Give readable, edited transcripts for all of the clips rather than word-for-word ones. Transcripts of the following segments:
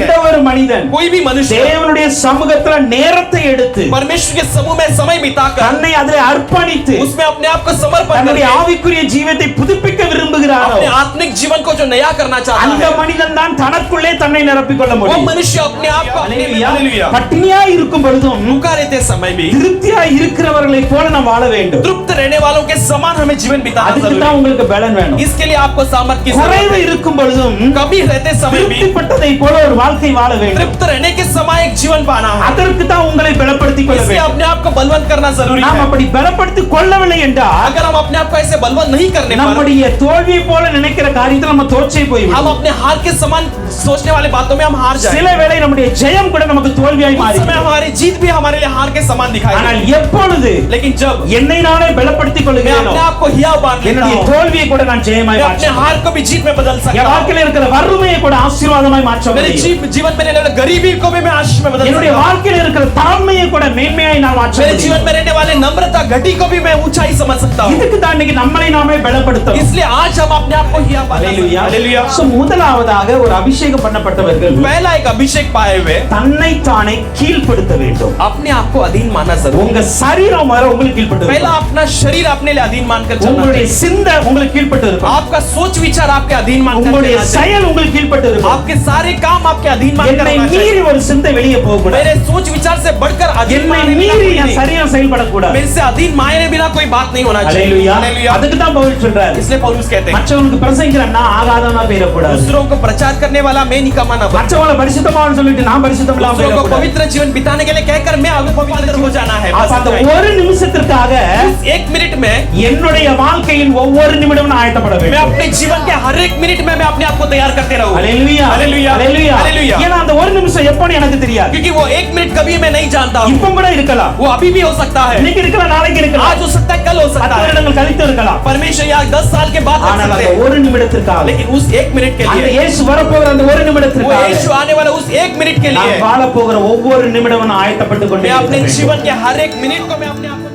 எந்த ஒரு மனிதன் कोई भी मनुष्य தேவனுடைய சமூகத்துல நேரத்தை எடுத்து परमेश्वर के समूह में समय बिताकर தன்னை அதிலே அர்ப்பணித்து उसमें अपने आप को समर्पण தன்னுடைய करके ஆவிக்குரிய ஜீவியத்தை புதுப்பிக்க விரும்புகிறாரோ अपने आत्मिक जीवन को जो नया करना चाहता அந்த है மனிதன் தான் தனக்குள்ளே தன்னை நிரப்பிக் கொள்ள वो முடியும். मनुष्य अपने आप को अपने में हालेलुया. பட்டினியா இருக்கும் பொழுதும் भूखा रहते समय भी திருப்தியா இருக்கிறவர்களை போல நாம் வாழ வேண்டும். तृप्त रहने वालों के समान हमें जीवन बिताना அதுக்கு जरूरी தான் है। உங்களுக்கு பலன் வேணும். इसके लिए आपको सामर्थ्य की குறைவு जरूरत है। இருக்கும் பொழுதும் कभी रहते समय भी திருப்திப்பட்டதை போல ஒரு வாழ்க்கை வாழ வேண்டும். तृप्त रहने के समय एक जीवन पाना है। அதற்கு தான் உங்களை பலப்படுத்திக் கொள்ள इसलिए வேண்டும். अपने आप को बलवंत करना जरूरी நாம் है। அப்படி பலப்படுத்திக் கொள்ளவில்லை என்றால் अगर हम अपने आप को ऐसे बलवंत नहीं करने पर நம்முடைய தோல்வியை போல நினைக்கிற காரியத்தில் நம்ம தோற்றே हम போய்விடும். अपने हार के समान सोचने वाले बातों में हम हार जाएं। சில வேளை நம்முடைய ஜெயம் கூட நமக்கு தோல்வியாய் उस மாறி समय हमारी जीत भी हमारे लिए हार के समान दिखाई ஆனால் देती। எப்பொழுது लेकिन जब என்னை நானே பலப்படுத்திக் मैं கொள்கிறேனோ अपने आप को हिया बांध लेता என்னுடைய हूं, தோல்வியை கூட நான் ஜெயமாய் मैं अपने மாற்றுவேன். हार को भी जीत में बदल என் सकता हूं। வாழ்க்கையில் இருக்கிற வறுமையை கூட ஆசீர்வாதமாய் மாற்ற मेरे முடியும். जीवन में रहने वाले गरीबी को भी मैं आशीष में बदल என்னுடைய सकता हूं। வாழ்க்கையில் இருக்கிற தாழ்மையை கூட மேன்மையாய் நான் மாற்ற मेरे முடியும். जीवन में रहने वाले नम्रता घटी को भी मैं ऊंचाई समझ सकता हूं। இதுக்கு தான் இன்னைக்கு நம்மளை நாமே பலப்படுத்தணும். इसलिए आज हम अपने आप को हिया बांध सकते हैं। हालेलुया। So, முதலாவதாக ஒரு அபிஷேகம் பண்ணப்பட்டவர்கள் पहला एक अभिषेक पाए हुए தன்னை தானே கீழ்ப்படுத்த வேண்டும். अपने आप को अधीन मानना जरूरी உங்க சரீரம் வர உங்களுக்கு கீழ்ப்பட்டு है। पहला இருக்கணும். अपना शरीर अपने लिए अधीन मानकर चलना உங்களுடைய चाहिए। சிந்தை உங்களுக்கு கீழ்ப்பட்டு இருக்கணும். आपका सोच विचार आपके अधीन मानकर உங்களுடைய चलना चाहिए। செயல் உங்களுக்கு கீழ்ப்பட்டு இருக்கணும். आपके सारे काम आपके अधीन मानकर என்னை होना चाहिए। மீறி ஒரு சிந்தை வெளியே போக கூடாது. मेरे सोच विचार से बढ़कर अधीन என்னை मानने बिना மீறி कोई என் नहीं। சரீரம் செயல்படக்கூடாது. मेरे से अधीन मायने बिना कोई बात नहीं होना चाहिए। ஹalleluya. हालेलुया। அதுக்கு தான் பவுல் சொல்றாரு. इसलिए पौलुस कहते हैं மற்றவங்களுக்கு பிரசங்கிக்கிறேன்னா ஆகாதவனா போயிடக்கூடாது. दूसरों को प्रचार करने वाला मैं निकम्मा न बन। மற்றவங்களை பரிசுத்தமான்னு சொல்லிட்டு நான் பரிசுத்தம் இல்லாம दूसरों को போயிடக்கூடாது. पवित्र जीवन बिताने के लिए कहकर मैं अपवित्र हो जाना है। அப்ப அந்த ஒரு நிமிஷத்திற்காக उस एक मिनट में என்னுடைய வாழ்க்கையின் ஒவ்வொரு நிமிடமும் நான் ஆயத்தப்பட मैं வேண்டும். अपने जीवन के हर एक मिनट में मैं अपने आप को तैयार करते रहूं। ஹalleluya. हालेलुया। ஹalleluya. हालेलुया। ஏன்னா அந்த ஒரு நிமிஷம் எப்போன்னு எனக்கு தெரியாது. क्योंकि वो एक मिनट कभी मैं नहीं जानता हूं। இப்போ கூட இருக்கலாம். वो अभी भी हो सकता है, இன்னைக்கு இருக்கலாம், நாளைக்கு இருக்கலாம், आज हो सकता है, कल हो 10 सकता है। வருடங்கள் கழித்து இருக்கலாம். परमेश्वर यहाँ 10 साल के बाद कर ஆனால் सकते அந்த हैं। ஒரு நிமிடத்திற்காக लेकिन उस एक मिनट के அந்த लिए, இயேசு வரப்போகிற அந்த ஒரு वो நிமிடத்திற்காக यीशु आने वाला उस एक मिनट के लिए நான் வாழ போகிற ஒவ்வொரு நிமிடமும் நான் ஆயத்தப்பட்டு கொண்டே मैं अपने இருக்கிறேன். जीवन के हर एक मिनट को मैं अपने आप को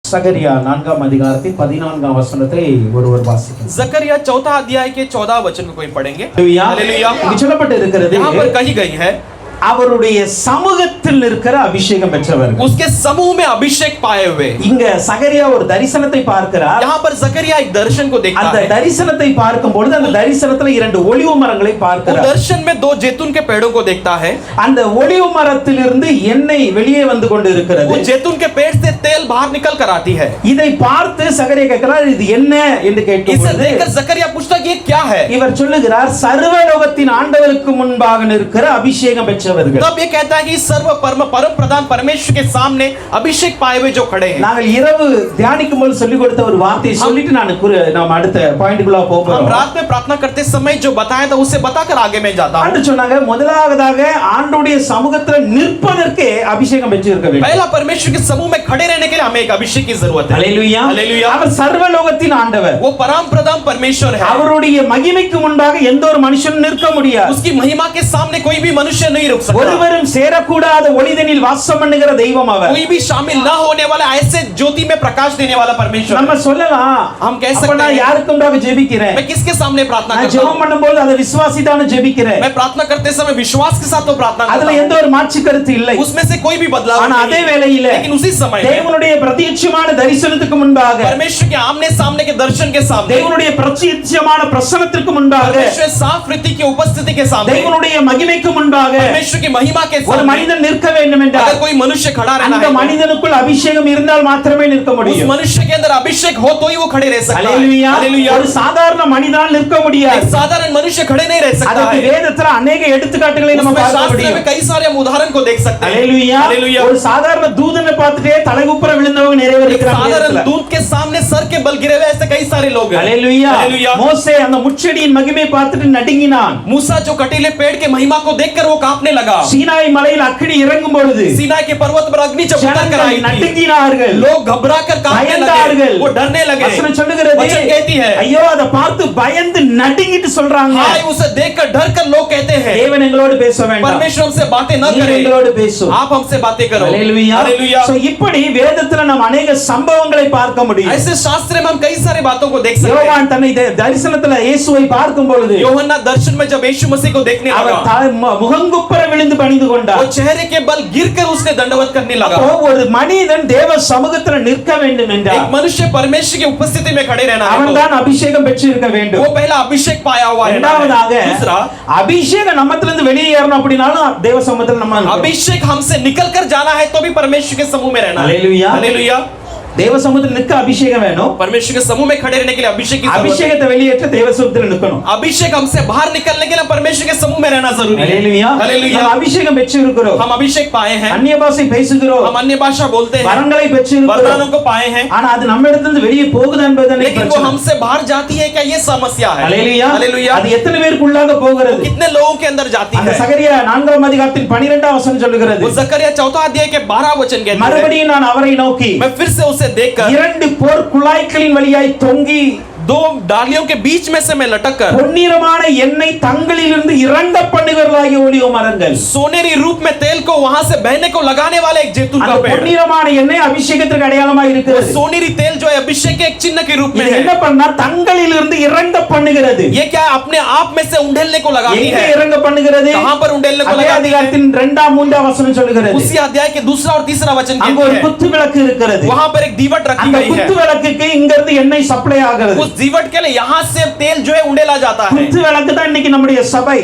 சகரியா 4ஆம் அதிகாரத்தின் 14ஆம் வசனத்தை ஒருவர் வாசிக்கலாம். जकरिया 4 अध्याय के 14 वचन को कोई पढ़ेंगे। ஹalleluya. हालेलुया। இங்கு சொல்லப்பட்டு இருக்கிறது यहाँ पर कही गई है அவருடைய சமூகத்தில் இருக்கிற அபிஷேகம் பெற்றவர்கள். उसके समूह में अभिषेक पाए हुए। இங்க சகரியா ஒரு தரிசனத்தை பார்க்கிறார். यहाँ पर जकरिया एक दर्शन को देखता அந்த है। தரிசனத்தை பார்க்கும் பொழுது அந்த தரிசனத்துல 2 ஒலிவ மரங்களை वो பார்க்கிறார். दर्शन में 2 जैतून के पेड़ों को देखता है। அந்த ஒலிவ மரத்திலிருந்து எண்ணெய் வெளியே வந்து கொண்டு वो இருக்கிறது. जैतून के पेड़ से तेल बाहर निकल कर आती है। இதை பார்த்து சகரியா கேட்கிறார், இது என்ன என்று इसे கேட்கும்போது देखकर जकरिया पूछता कि ये क्या है। இவர் சொல்லுகிறார், சர்வலோகத்தின் ஆண்டவருக்கு முன்பாக நிற்கிற அபிஷேகம் பெற்றவர்கள். तब ये कहता है कि सर्व परम प्रधान परमेश्वर के सामने अभिषेक पाए हुए जो खड़े हैं। நாங்கள் இரவு தியானிக்கும் போது சொல்லிக் கொடுத்த ஒரு வார்த்தையை சொல்லிட்டு நாம் அடுத்த பாயிண்ட்க்குள்ள हम போறோம். रात में प्रार्थना करते समय जो बताया था उसे बताकर आगे मैं जाता हूं। ஆண்டு சொன்னாங்க, முதலாவதாக ஆண்டவருடைய சமூகத்துல நிற்பதற்கே அபிஷேகம் பெற்றிருக்க வேண்டும். पहला परमेश्वर के समूह में खड़े रहने के लिए हमें एक अभिषेक की जरूरत है। ஹalleluya. हालेलुया। அவர் சர்வலோகத்தின் ஆண்டவர். वो परम प्रधान परमेश्वर है। அவருடைய மகிமைக்கு முன்பாக எந்த ஒரு மனுஷனும் நிற்க முடியாது. उसकी महिमा के सामने कोई भी मनुष्य नहीं रुक सकता। ஒருவரும் சேரக்கூடாத ஒளிதனில் வாசம் பண்ணுகிற தெய்வம் அவர். कोई भी शामिल ना होने वाला ऐसे ज्योति में प्रकाश देने वाला परमेश्वर நம்ம சொல்லலாம், हम कह सकते அப்ப நான் हैं, யாருக்கும்டாக ஜெபிக்கிறேன், मैं किसके सामने प्रार्थना நான் करता ஜெபம் हूं। பண்ணும்போது அதை விசுவாசித்தான ஜெபிக்கிறேன். मैं प्रार्थना करते समय विश्वास के साथ तो प्रार्थना அதுல करता எந்த ஒரு மாற்று கருத்து இல்லை. हूं। उसमें से कोई भी बदलाव ஆனா नहीं அதே है। வேளையில लेकिन उसी समय में தேவனுடைய பிரத்யட்சமான தரிசனத்துக்கு முன்பாக, परमेश्वर के आमने सामने के दर्शन के सामने, தேவனுடைய பிரத்யட்சமான பிரசன்னத்திற்கு முன்பாக, परमेश्वर साफ रीति की उपस्थिति के सामने, தேவனுடைய மகிமைக்கு முன்பாக परमेश्वर की महिमा के ஒரு सामने மனிதன் நிற்க வேண்டும் என்றால் अगर कोई मनुष्य खड़ा रहना அந்த है, மனிதனுக்குள் அபிஷேகம் இருந்தால் மாத்திரமே நிற்க उस முடியும். मनुष्य के अंदर अभिषेक हो तो ही वो खड़े रह सकता है। ஹalleluya. हालेलुया। ஒரு சாதாரண மனிதனால் நிற்க முடியாது. एक साधारण मनुष्य खड़े नहीं रह सकता அதற்கு है। வேதத்துல अनेक எடுத்துக்காட்டுகளை நம்ம उसमें பார்க்க शास्त्र முடியும். में कई सारे हम उदाहरण को देख सकते हैं। ஹalleluya. हालेलुया। ஒரு சாதாரண தூதனை பார்த்துட்டே தலைகுப்புற விழுந்தவங்க நிறைய பேர் एक இருக்கிறாங்க. साधारण दूत के सामने सर के बल गिरे हुए ऐसे कई सारे लोग हैं। ஹalleluya. हालेलुया। மோசே அந்த முட்செடியின் மகிமை பார்த்துட்டு நடுங்கினான். मूसा जो कटीले पेड़ के महिमा को देखकर वो कांपने बढ़ने लगा। சீனாய் மலையில் அக்கினி இறங்கும் பொழுது सीनाई के पर्वत पर अग्नि जब उतर कर आई थी, நடுங்கினார்கள், लोग घबरा कर कांपने लगे, वो डरने लगे। வசனம் சொல்லுகிறது, वचन कहती है, ஐயோ அதை பார்த்து பயந்து நடுங்கிட்டு சொல்றாங்க. हाय उसे देखकर डर कर लोग कहते हैं, தேவன் எங்களோடு பேச வேண்டாம், परमेश्वर हमसे बातें न நீர் करे, எங்களோடு பேசும். आप हमसे बातें करो। ஹalleluya. हालेलुया। சோ இப்படி வேதத்துல நாம் अनेक சம்பவங்களை பார்க்க முடியும். ऐसे शास्त्र में हम कई सारे बातों को देख सकते हैं। யோவான் தன்னை தரிசனத்துல இயேசுவை பார்க்கும் பொழுது, யோहन्ना दर्शन में जब यीशु मसीह को देखने लगा, முகங்குப்புற விழுந்து பணிந்து கொண்டார். वो चेहरे के बल गिरकर उसने दंडवत करने लगा। ஒரு மனிதன் தேவ சமூகத்துல நிற்க வேண்டும் என்றால், एक मनुष्य परमेश्वर की उपस्थिति में खड़े रहना है, அவன் தான் அபிஷேகம் பெற்றிருக்க வேண்டும். वो पहला अभिषेक पाया हुआ है। இரண்டாவதாக दूसरा, அபிஷேகம் நம்மத்திலிருந்து வெளியேறணும் அப்படினாலும் தேவ சமூகத்துல நம்ம अभिषेक हमसे निकल कर जाना है तो भी परमेश्वर के समूह में रहना है। हालेलुया। हालेलुया। தேவ சமூகத்துல நிற்க அபிஷேகம் வேணும். परमेश्वर के समूह में खड़े रहने के लिए अभिषेक की जरूरत है। அபிஷேகத்தை வெளியேற்ற தேவ சமூகத்துல நிக்கணும். अभिषेक हमसे बाहर निकलने के लिए परमेश्वर के समूह में रहना जरूरी है। हालेलुया। हालेलुया। हम அபிஷேகம் பெற்றிருக்கிறோம், हम अभिषेक पाए हैं, அந்நிய பாஷை பேசுகிறோம், हम अन्य भाषा बोलते हैं, வரங்களை பெற்றிருக்கிறோம், वरदानों को पाए हैं, ஆனா அது நம்ம இடத்துல வெளியே போகுது என்பது लेकिन वो हमसे बाहर जाती है क्या, ये समस्या है। हालेलुया। हालेलुया। அது எத்தனை பேருக்குள்ளாக போகிறது? कितने लोगों के अंदर जाती அந்த है? சகரியா 4ஆம் அதிகாரத்தின் 12ஆம் வசனம் சொல்லுகிறது, वो जकरिया 4 अध्याय के 12 वचन कहते हैं, மறுபடியும் நான் அவரை நோக்கி, मैं फिर से उसे देखकर இரண்டு போர் குழாய்களின் வழியாய் தொங்கி दो डालियों के बीच में से मैं लटक कर பொன்னிறமான எண்ணெய் தங்களிலிருந்து இறங்க பண்ணுகிறதாகிய ஒலிவ மரங்கள், सोनेरी रूप में तेल को वहां से बहने को लगाने वाले एक जैतून का அந்த पेड़, பொன்னிறமான எண்ணெய் அபிஷேகத்திற்கு அடையாளமா இருக்கிறது. सोनेरी तेल जो है अभिषेक के एक चिन्ह के रूप में இது है। என்ன பண்ணா தங்களிலிருந்து இறங்க பண்ணுகிறது. ये क्या अपने आप में से उंडेलने को लगाती எங்கே है? இறங்க பண்ணுகிறது? कहां पर उंडेलने को அதே लगाती है? அதிகாரத்தின் 2ஆம் 3ஆம் வசனம் சொல்லுகிறது, उसी अध्याय के दूसरा और तीसरा वचन அங்க कहते ஒரு हैं, குத்து விளக்கு இருக்கிறது. वहां पर एक दीवट रखी அந்த गई है, குத்து விளக்குக்கு இங்க இருந்து எண்ணெய் சப்ளை ஆகிறது. उस दीवट के लिए यहाँ से तेल जो है उंडेला जाता है। குத்து விளக்கு தான் இன்னைக்கு நம்முடைய சபை.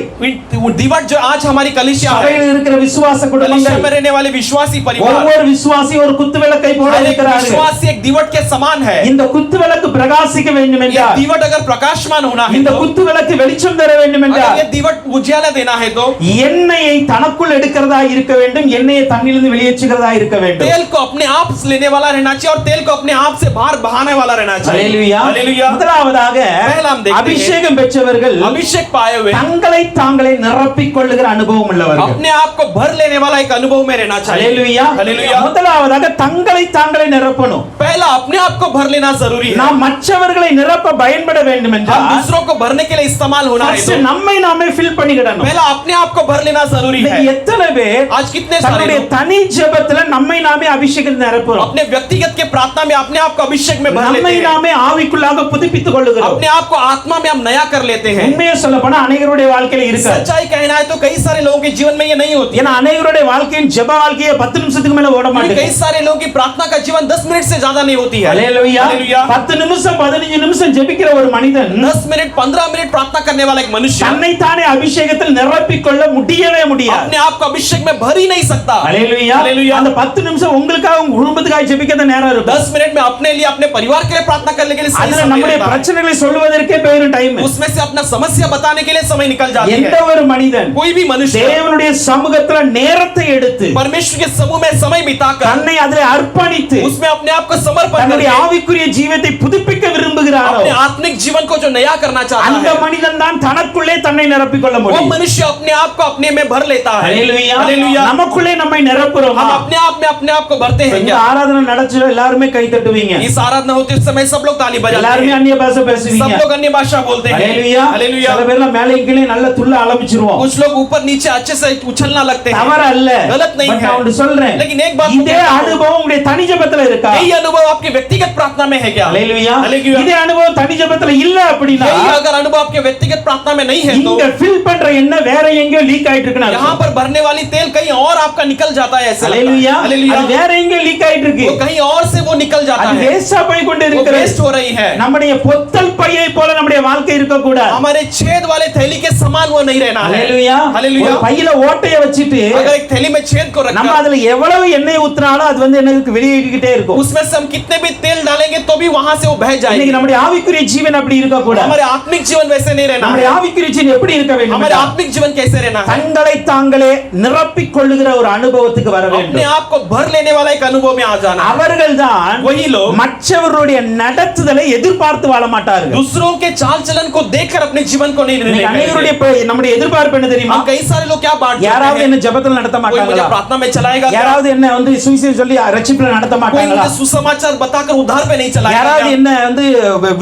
वो दीवट जो आज हमारी कलीसिया है, சபையில் இருக்கிற விசுவாச कलीसिया குடும்பங்கள், में रहने वाले विश्वासी परिवार, ஒவ்வொரு விசுவாசி ஒரு குத்து விளக்கை போல हर एक இருக்கிறார்கள். विश्वासी एक दीवट के समान है। இந்த குத்து விளக்கு பிரகாசிக்க வேண்டும் ये என்றால், दीवट अगर प्रकाशमान होना है இந்த तो, குத்து விளக்கு வெளிச்சம் தர வேண்டும் अगर என்றால், ये दीवट उजियाला देना है तो எண்ணெயை தனக்குள் எடுக்கிறதா இருக்க வேண்டும், எண்ணெயை தண்ணிலிருந்து வெளியேற்றுகிறதா இருக்க வேண்டும். तेल को अपने आप से लेने वाला रहना चाहिए और तेल को अपने आप से बाहर बहाने वाला रहना चाहिए। ஹalleluya. हालेलुया। முதலாவதாக पहला हम देखते हैं, அபிஷேகம் பெற்றவர்கள் अभिषेक पाए हुए தங்களை தாங்களே நிரப்பிக் கொள்ளுகிற அனுபவம் உள்ளவர்கள். अपने आप को भर लेने वाला एक अनुभव में रहना चाहिए। ஹalleluya. हालेलुया। முதலாவதாக தங்களை தாங்களே நிரப்பணும். पहला अपने आप को भर लेना जरूरी है। நாம் மற்றவர்களை நிரப்ப பயன்பட வேண்டும் हम என்றால் दूसरों को भरने के लिए इस्तेमाल होना है first तो நம்மை நாமே ஃபில் பண்ணிடணும். पहला अपने आप को भर लेना जरूरी है। இன்னைக்கு எத்தனை பேர் आज कितने सारे தன்னுடைய लोग தனி ஜெபத்துல நம்மை நாமே அபிஷேகத்தில் நிரப்புறோம், अपने व्यक्तिगत के प्रार्थना में अपने आप को अभिषेक में भर लेते நம்மை हैं, நாமே ஆவிக்குள்ளாக புதுப்பித்துக் கொள்ளுகிறோம். अपने आप को आत्मा में हम नया कर लेते हैं। உண்மையை சொல்ல போனா அநேகருடைய வாழ்க்கையில இருக்காது. सच्चाई कहना है तो कई सारे लोगों के जीवन में ये नहीं होती। ஏன்னா அநேகருடைய வாழ்க்கையின் ஜெப வாழ்க்கையை 10 நிமிஷத்துக்கு மேல ஓட कई மாட்டேங்குது. सारे लोगों की प्रार्थना का जीवन 10 मिनट से ज्यादा नहीं होती है। ஹalleluya. हालेलुया। 10 நிமிஷம் 15 நிமிஷம் ஜெபிக்கிற ஒரு மனிதன் 10 मिनट 15 मिनट प्रार्थना करने वाला एक मनुष्य தன்னை தானே அபிஷேகத்தில் நிரப்பிக் கொள்ள முடியவே முடியாது. अपने आप को अभिषेक में भर ही नहीं सकता। ஹalleluya. हालेलुया। அந்த 10 நிமிஷம் உங்களுக்காக உங்க குடும்பத்துக்காக ஜெபிக்க தான் நேரம் இருக்கும். 10 मिनट में अपने लिए अपने परिवार के लिए प्रार्थना करने के लिए सही அதுல समय நம்முடைய रहता है। பிரச்சனைகளை சொல்வதற்கே போயிரும் டைம். उसमें से अपना समस्या बताने के लिए समय निकल जाती எந்த है। ஒரு மனிதன் कोई भी मनुष्य தேவனுடைய சமூகத்துல நேரத்தை எடுத்து परमेश्वर के समूह में समय बिताकर தன்னை அதிலே அர்ப்பணித்து उसमें अपने आप को समर्पण தன்னுடைய करके ஆவிக்குரிய ஜீவியத்தை புதுப்பிக்க விரும்புகிறாரோ अपने आत्मिक जीवन को जो नया करना चाहता அந்த है, மனிதன் தான் தனக்குள்ளே தன்னை நிரப்பிக் கொள்ள वो முடியும். मनुष्य अपने आप को अपने में भर लेता है। ஹalleluya. हालेलुया। நமக்குள்ளே நம்மை நிரப்புறோம். हम अपने आप में अपने आप को भरते हैं இந்த क्या? ஆராதனை நடச்சுல எல்லாரும் கை தட்டுவீங்க, इस आराधना होते समय सब लोग ताली बजाते எல்லாரும் हैं, அந்நிய பாஷை सब பேசுவீங்க. लोग अन्य भाषा बोलते हैं। ஹalleluya. हालेलुया। சில பேர்லாம் மேலே கீழே நல்ல துள்ள ஆரம்பிச்சிருவோம். कुछ लोग ऊपर नीचे अच्छे से उछलना लगते हैं। தவறு அல்ல, गलत नहीं பட் है। நான் ஒன்று சொல்றேன், लेकिन एक बात இதே அனுபவம் உங்களுடைய தனி ஜெபத்துல இருக்கா? यही अनुभव आपके व्यक्तिगत प्रार्थना में है क्या? ஹalleluya. हालेलुया। இதே அனுபவம் தனி ஜெபத்துல இல்ல அப்படினா यही अगर अनुभव आपके व्यक्तिगत प्रार्थना में नहीं है तो இங்க ஃபில் பண்ற எண்ணெய் வேற எங்கேயோ லீக் ஆயிட்டு இருக்குனா यहाँ पर भरने वाली तेल कहीं और आपका निकल जाता है, ऐसा लगता है। ஹalleluya. हालेलुया। அது வேற எங்கேயோ லீக் ஆயிட்டு இருக்கு, वो कहीं और से वो निकल जाता அது है, வேஸ்டா போய் கொண்டு वो இருக்கிறது. वेस्ट हो रही है। நம்முடைய பொத்தல் பையை போல நம்முடைய வாழ்க்கை இருக்க கூடாது. हमारे छेद वाले थैली के समान वो नहीं रहना है। ஹalleluya. हालेलुया। ஒரு பையில ஓட்டைய வச்சிட்டு अगर एक थैली में छेद को நம்ம रखकर அதுல எவ்வளவு எண்ணெய் ஊத்துனாலும் அது வந்து எனக்கு வெளியேறிக்கிட்டே இருக்கும். उसमें से हम कितने भी तेल डालेंगे तो भी वहां से वो बह இன்னைக்கு जाएगी। நம்முடைய ஆவிக்குரிய ஜீவன் அப்படி இருக்க கூடாது. हमारे आत्मिक जीवन वैसे नहीं रहना நம்முடைய है। ஆவிக்குரிய ஜீவன் எப்படி இருக்க வேண்டும்? हमारे आत्मिक जीवन कैसे रहना है? தங்களை தாங்களே நிரப்பிக் கொள்ளுகிற ஒரு அனுபவத்துக்கு வர अपने வேண்டும். आप को भर लेने वाला एक अनुभव में आ जाना है। அவர்கள்தான் वही लोग மற்றவருடைய நடத்துதலை எதிர்பார்த்து பார்த்து வாழ மாட்டார்கள். दूसरों के चाल चलन को देखकर अपने जीवन को नहीं இன்னைக்கு அநேகருடைய நம்முடைய எதிர்பார்ப்பு என்ன தெரியுமா? हम कई सारे लोग क्या बात யாராவது என்ன ஜெபத்துல நடத்த कोई मुझे மாட்டாங்களா? प्रार्थना में चलाएगा क्या? யாராவது என்ன வந்து சுவிசேஷம் சொல்லி ரட்சிப்புல நடத்த कोई மாட்டாங்களா? मुझे सुसमाचार बताकर उद्धार पे नहीं चलाएगा யாராவது क्या? என்ன வந்து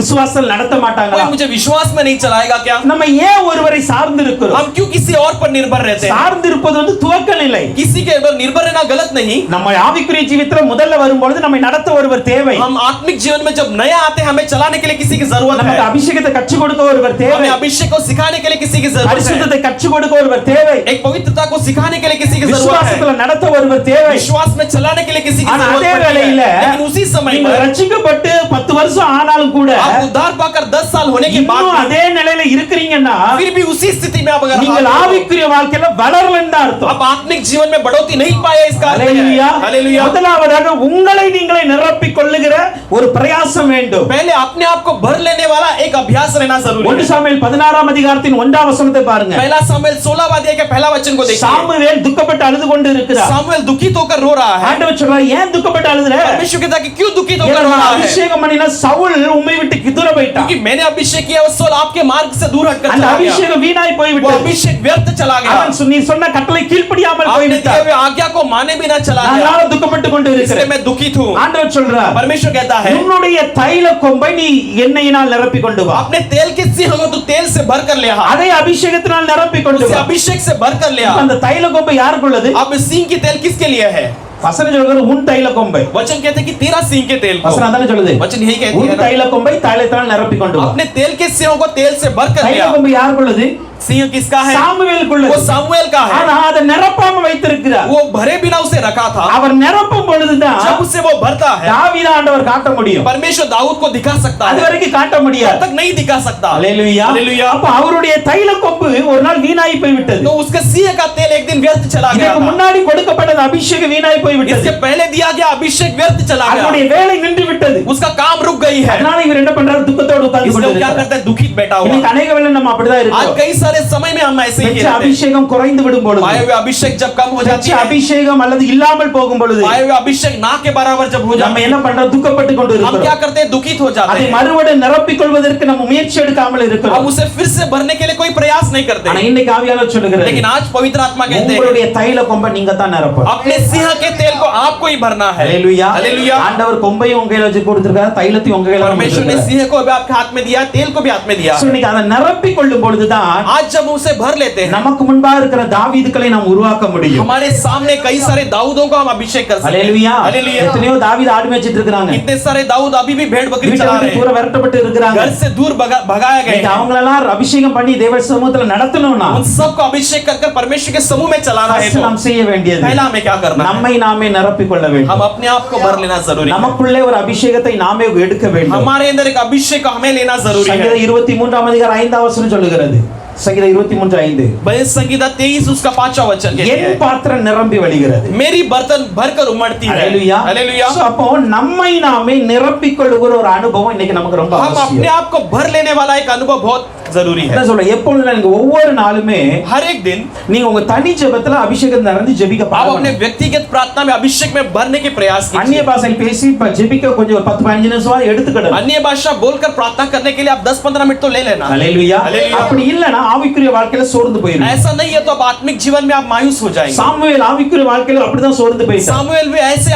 விசுவாசம் நடத்த कोई மாட்டாங்களா? मुझे विश्वास में नहीं चलाएगा क्या? நம்ம ஏன் ஒருவரை சார்ந்து இருக்கிறோம்? हम क्यों किसी और पर निर्भर रहते हैं? சார்ந்து இருப்பது வந்து துவக்க நிலை. किसी के ऊपर निर्भर रहना गलत नहीं. நம்ம ஆவிக்குரிய ஜீவிதத்துல முதல்ல வரும்பொழுது நம்மை நடத்த ஒருவர் தேவை. हम आत्मिक जीवन में जब नया आते हैं हमें चलाने के लिए किसी की जरूरत நமக்கு है. அபிஷேகத்தை கற்றுக் கொடுக்க ஒருவர் தேவை. हमें अभिषेक को सिखाने के लिए किसी की जरूरत है. பரிசுத்தத்தை கற்றுக் கொடுக்க ஒருவர் தேவை. एक पवित्रता को सिखाने के लिए किसी की जरूरत है. விசுவாசத்துல நடத்த ஒருவர் தேவை. विश्वास में चलाने के लिए किसी की ஆனா जरूरत அதே पड़ती வேளையில है. लेकिन उसी समय நீங்க पर ரட்சிக்கப்பட்டு 10 வருஷம் ஆனாலும் கூட आप उद्धार पाकर 10 साल होने के बाद இன்னும் அதே நிலையில இருக்கிறீங்கன்னா फिर भी उसी स्थिति में आप अगर நீங்கள் ஆவிக்குரிய வாழ்க்கையில வளரலன்னு தான் அர்த்தம். आप आत्मिक जीवन में बढ़ोतरी नहीं पाए इसका अर्थ ஹalleluya. है. हालेलुया. முதலாவதாக உங்களை நீங்களே நிரப்பிக் கொள்ளுகிற ஒரு பிரயாசம் வேண்டும். पहले अपने आप को भर लेने वाला एक अभ्यास रहना जरूरी 1 है. சாமுவேல் 16ஆம் அதிகாரத்தின் 1ஆம் வசனத்தை பாருங்க. पहला सामुएल 16 अध्याय के पहला वचन को देखिए. சாமுவேல் துக்கப்பட்டு அழுது கொண்டு இருக்கிறார். सामुएल दुखित होकर रो रहा है. ஆண்டவர் சொல்றார், ஏன் துக்கப்பட்டு அழுதுற? परमेश्वर कहता है कि क्यों दुखित होकर रो ஏன்னா रहा है? அபிஷேகம் பண்ணின சவுல் உம்மை விட்டு கிதுர போயிட்டான். क्योंकि मैंने अभिषेक किया वो साउल आपके मार्ग से दूर हटकर அந்த चला गया. அபிஷேகம் வீணாய் போய் वो விட்டது. अभिषेक व्यर्थ चला गया. அவன் நீ சொன்ன கட்டளை கீழ்ப்படியாமல் போய் आपने दिए விட்டான். हुए आज्ञा को माने बिना चला गया. அதனால துக்கப்பட்டு கொண்டு इसलिए இருக்கிறேன். मैं दुखित हूँ. ஆண்டவர் சொல்றார், परमेश्वर कहता है உன்னுடைய தைல கொம்பை நீ எண்ணெயினால் நிரப்பி கொண்டு வா. अपने तेल के सिंह को तू तेल से भर कर ले आ. அதை அபிஷேகத்தினால் நிரப்பி கொண்டு उसे வா. अभिषेक से भर कर ले आ. அந்த தைல கொம்பை யாருக்குள்ளது? अब सिंह की तेल किसके लिए है? வசனம் சொல்கிறது உன் தைல கொம்பை. वचन कहते हैं कि तेरा सिंह के तेल को. வசனம் தானே சொல்லுது. वचन यही कहती உன் है ना? தைல கொம்பை தைலத்தால் நிரப்பி கொண்டு வா. अपने तेल के सिंहों को तेल से भर कर ले தைல आ. கொம்பு யாருக்குள்ளது? सिंह किसका है? சாமுவேலுக்குள்ளது. वो सामुएल का है. ஆனா அதை நிரப்பாம வைத்திருக்கிறார். वो भरे बिना उसे रखा था. அவர் நிரப்பும் பொழுதுதான் जब उसे वो भरता है தாவீது ஆண்டவர் காட்ட முடியும். परमेश्वर दाऊद को दिखा सकता அது है. வரைக்கும் காட்ட तब முடியாது. तक नहीं दिखा सकता. ஹalleluya. हालेलुया. அப்ப அவருடைய தைல கொம்பு ஒரு நாள் வீணாய் போய் விட்டது. तो उसके सिंह का तेल एक दिन व्यर्थ चला गया இதற்கு था. முன்னாடி கொடுக்கப்பட்டது அபிஷேகம் வீணாய் போய் விட்டது. इसके पहले दिया गया अभिषेक व्यर्थ चला அவருடைய गया. வேலை நின்று விட்டது. उसका काम रुक गई है. அதனால இவர் என்ன பண்றாரு? துக்கத்தோடு உட்கார்ந்து इसलिए वो क्या கொண்டிருக்கிறார். करता है? दुखित बैठा हुआ. இன்னைக்கு अनेक வேளை நம்ம அப்படிதான் आज இருக்கோம். कई सारे समय में हम ऐसे ही பெற்ற रहते हैं. அபிஷேகம் குறைந்து விடும் பொழுது, पाए हुए अभिषेक जब कम हो जाती பெற்ற है, அபிஷேகம் அல்லது இல்லாமல் போகும் பொழுது पाए हुए अभिषेक ना के बराबर जब हो நம்ம जाती है, என்ன பண்றோம்? துக்கப்பட்டு கொண்டு हम क्या இருக்கிறோம். करते हैं? दुखित हो जाते அதை हैं. மறுபடியும் நிரப்பிக் கொள்வதற்கு நம்ம முயற்சி எடுக்காமல் हम இருக்கிறோம். उसे फिर से भरने के लिए कोई प्रयास नहीं करते. ஆனா இன்னைக்கு ஆவியானவர் சொல்லுகிறார், लेकिन आज पवित्र आत्मा कहते हैं உங்களுடைய தைல கொம்பை நீங்க தான் நிரப்பணும். अपने सिंह के तेल को आपको ही भरना है. ஹalleluya. हालेलुया. ஆண்டவர் கொம்பையும் உங்க கையில வச்சு கொடுத்திருக்கார், தைலத்தையும் உங்க கையில परमेश्वर ने கொடுத்திருக்கார். सिंह को भी आपके हाथ में दिया, तेल को भी हाथ में दिया. சோ இன்னைக்கு அதை நிரப்பிக் கொள்ளும் பொழுதுதான் आज जब हम उसे भर लेते हैं, நமக்கு முன்பாக இருக்கிற தாவீதுக்களை நாம் உருவாக்க முடியும். हमारे सामने कई सारे दाऊदों को हम अभिषेक कर सकते हैं. ஹalleluya. हालेलुया. எத்தனையோ தாவீது ஆடு மேய்ச்சிட்டு இருக்காங்க. कितने सारे दाऊद अभी भी भेड़ बकरी வீட்டை चला விட்டு रहे தூர हैं, விரட்டப்பட்டு இருக்கிறாங்க. घर से दूर भगाया गए இன்னைக்கு हैं. அவங்களெல்லாம் அபிஷேகம் பண்ணி தேவ சமூகத்துல நடத்தணும்னா उन सबको अभिषेक कर परमेश्वर के समूह में चलाना है. first நாம் செய்ய வேண்டியது पहला हमें क्या करना है? நம்மை நாமே நிரப்பிக் கொள்ள வேண்டும். हम अपने आप को भर लेना जरूरी है. நமக்குள்ளே ஒரு அபிஷேகத்தை நாமே எடுக்க வேண்டும். हमारे अंदर एक अभिषेक को हमें लेना जरूरी है. சங்கீதம் 23ஆம் அதிகாரம் 5ஆம் வசனம் சொல்லுகிறது. சங்கீதம் 23:5. भजन संगीता 23 उसका 5वां वचन कहती என் है, பாத்திரம் நிரம்பி வழிகிறது. मेरी बर्तन भरकर उमड़ती है. ஹalleluya. हालेलुया. சோ அப்போ நம்மை நாமே நிரப்பிக் கொள்ளுகிற ஒரு அனுபவம் இன்னைக்கு நமக்கு ரொம்ப हम अपने அவசியம். आप को भर लेने वाला एक अनुभव बहुत जरूरी है. என்ன சொல்ற? எப்பொழுதும் நீங்க ஒவ்வொரு நாளுமே हर एक दिन நீங்க உங்க தனி ஜெபத்துல அபிஷேகம் நடந்து ஜெபிக்க आप अपने பாருங்க. व्यक्तिगत प्रार्थना में अभिषेक में भरने के प्रयास அந்நிய कीजिए. பாஷையில் பேசி இப்ப ஜெபிக்க கொஞ்சம் ஒரு 10-15 நிமிஷம் எடுத்துக்கிடணும். अन्य भाषा बोलकर प्रार्थना करने के लिए आप 10-15 मिनट तो ले लेना. ஹalleluya. ஹalleluya. அப்படி இல்லனா ஆவிக்குரிய வாழ்க்கையில சோர்ந்து போயிரும். ऐसा नहीं है तो आप आत्मिक जीवन में आप मायूस हो जाएंगे. சாமுவேல் ஆவிக்குரிய வாழ்க்கையில அப்படிதான் சோர்ந்து போயிட்டான். सामुएल भी ऐसे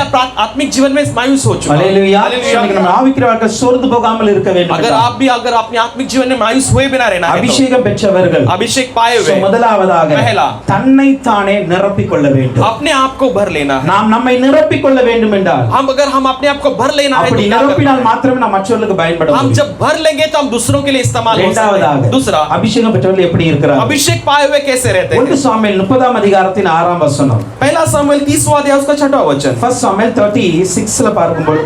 आत्मिक जीवन में मायूस हो चुका. ஹalleluya. हालेलुया. இன்னைக்கு நம்ம ஆவிக்குரிய வாழ்க்கையில சோர்ந்து போகாமல் இருக்க வேண்டும். अगर आप भी अगर अपने आत्मिक जीवन में मायूस हुए बिना रहना है तो அபிஷேகம் பெற்றவர்கள் अभिषेक पाए சோ हुए முதலாவதாக पहला தன்னை தானே நிரப்பிக் கொள்ள வேண்டும். अपने आप को भर लेना है. நாம் நம்மை நிரப்பிக் கொள்ள வேண்டும் என்றால் अगर हम अपने आप को भर लेना है तो அப்படி क्या करना நிரப்பினால் மாத்திரமே நாம் மற்றவர்களுக்கு பயன்பட है? हम முடியும். जब भर लेंगे तो हम दूसरों के लिए इस्तेमाल हो सकते இரண்டாவதாக हैं. दूसरा அபிஷேகம் பெற்றவர்கள் எப்படி இருக்கிறார்கள்? अभिषेक पाए हुए कैसे रहते हैं? 1 சாமுவேல் 30ஆம் அதிகாரத்தின் 6ஆம் வசனம். पहला सामुएल 30वां अध्याय उसका 6वां वचन. 1 சாமுவேல் 36ல பார்க்கும்போது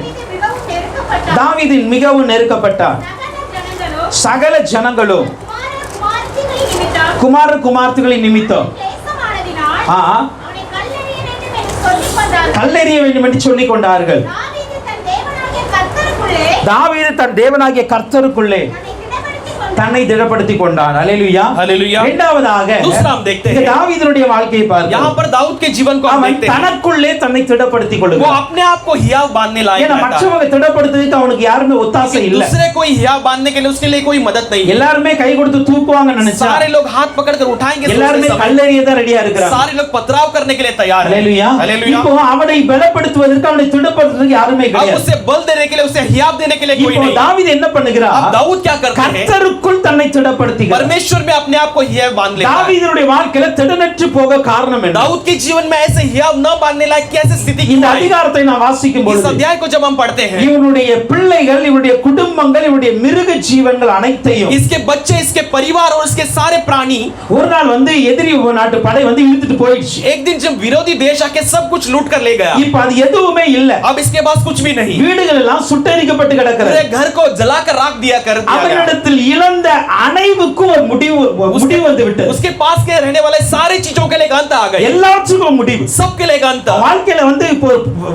தாவீதின் மிகவும் நெருக்கப்பட்டார். சகல ஜனங்களும் குமார குமார்த்திகளின் நிமித்தம் கல்லெறிய வேண்டும் என்று சொல்லிக் கொண்டார்கள். தாவீது தன் தேவனாகிய கர்த்தருக்குள்ளே தன்னை திடப்படுத்திக் கொண்டான். அல்லேலூயா. हालेलुया। இரண்டாவதாக दूसरा हम देखते இங்க हैं, தாவீதுடைய வாழ்க்கையை यहाँ பார்க்கிறோம். पर दाऊद के जीवन को हम அவன் देखते हैं, தனக்குள்ளே தன்னை திடப்படுத்திக் वो கொள்கிறான். अपने आप को हियाव बांधने लायक ஏன்னா रहता है। மற்றவங்க திடப்படுத்துறதுக்கு அவனுக்கு யாருமே ஒத்தாசை लेकिन இல்ல. दूसरे कोई हियाव बांधने के लिए उसके लिए कोई मदद नहीं है। எல்லாருமே கை கொடுத்து தூக்குவாங்க நினைச்சா सारे लोग हाथ पकड़कर उठाएंगे, எல்லாருமே सोचते समय கல்லெறிய தான் ரெடியா இருக்கிறாங்க. सारे लोग पथराव करने के लिए तैयार हैं। அல்லேலூயா. हालेलुया। இப்போ அவனை பலப்படுத்துவதற்கு அவனை திடப்படுத்துறதுக்கு யாருமே अब கிடையாது. उसे बल देने के लिए, उसे हियाव देने के लिए कोई இப்போ नहीं। தாவீது என்ன பண்ணுகிறார்? अब दाऊद क्या करते हैं? கர்த்தருக்குள் தன்னை திடப்படுத்துகிறார். परमेश्वर में अपने आप को हियाव बांध लेता है। தாவீதுடைய வாழ்க்கையில திடனற்று போக காரணம் என்ன? दाऊद के जीवन में ऐसे हियाव न बांधने लायक कैसे स्थिति இந்த क्यों आई? அதிகாரத்தை நான் வாசிக்கும் इस பொழுது अध्याय को जब हम पढ़ते हैं, இவனுடைய பிள்ளைகள், இவனுடைய குடும்பங்கள், இவனுடைய மிருக ஜீவன்கள் அனைத்தையும் इसके बच्चे, इसके परिवार और इसके सारे प्राणी ஒரு நாள் எதிரி நாட்டு படை இழுத்துட்டு போயிடுச்சு. एक दिन जब विरोधी देश आके सब कुछ लूट कर ले गया, இப்ப அது எதுவுமே இல்ல. अब इसके पास कुछ भी नहीं, வீடுகள் எல்லாம் சுட்டெரிக்கப்பட்டு கிடக்கிறது. पूरे घर को जलाकर राख दिया कर दिया गया। அவனிடத்தில் இழந்த அனைவுக்கும் ஒரு முடிவு வந்து விட்டது. उसके पास के रहने वाले सारी चीजों के लिए एक अंत आ गई, எல்லாத்துக்கும் முடிவு. सबके लिए एक अंत। வாழ்க்கையில இப்போ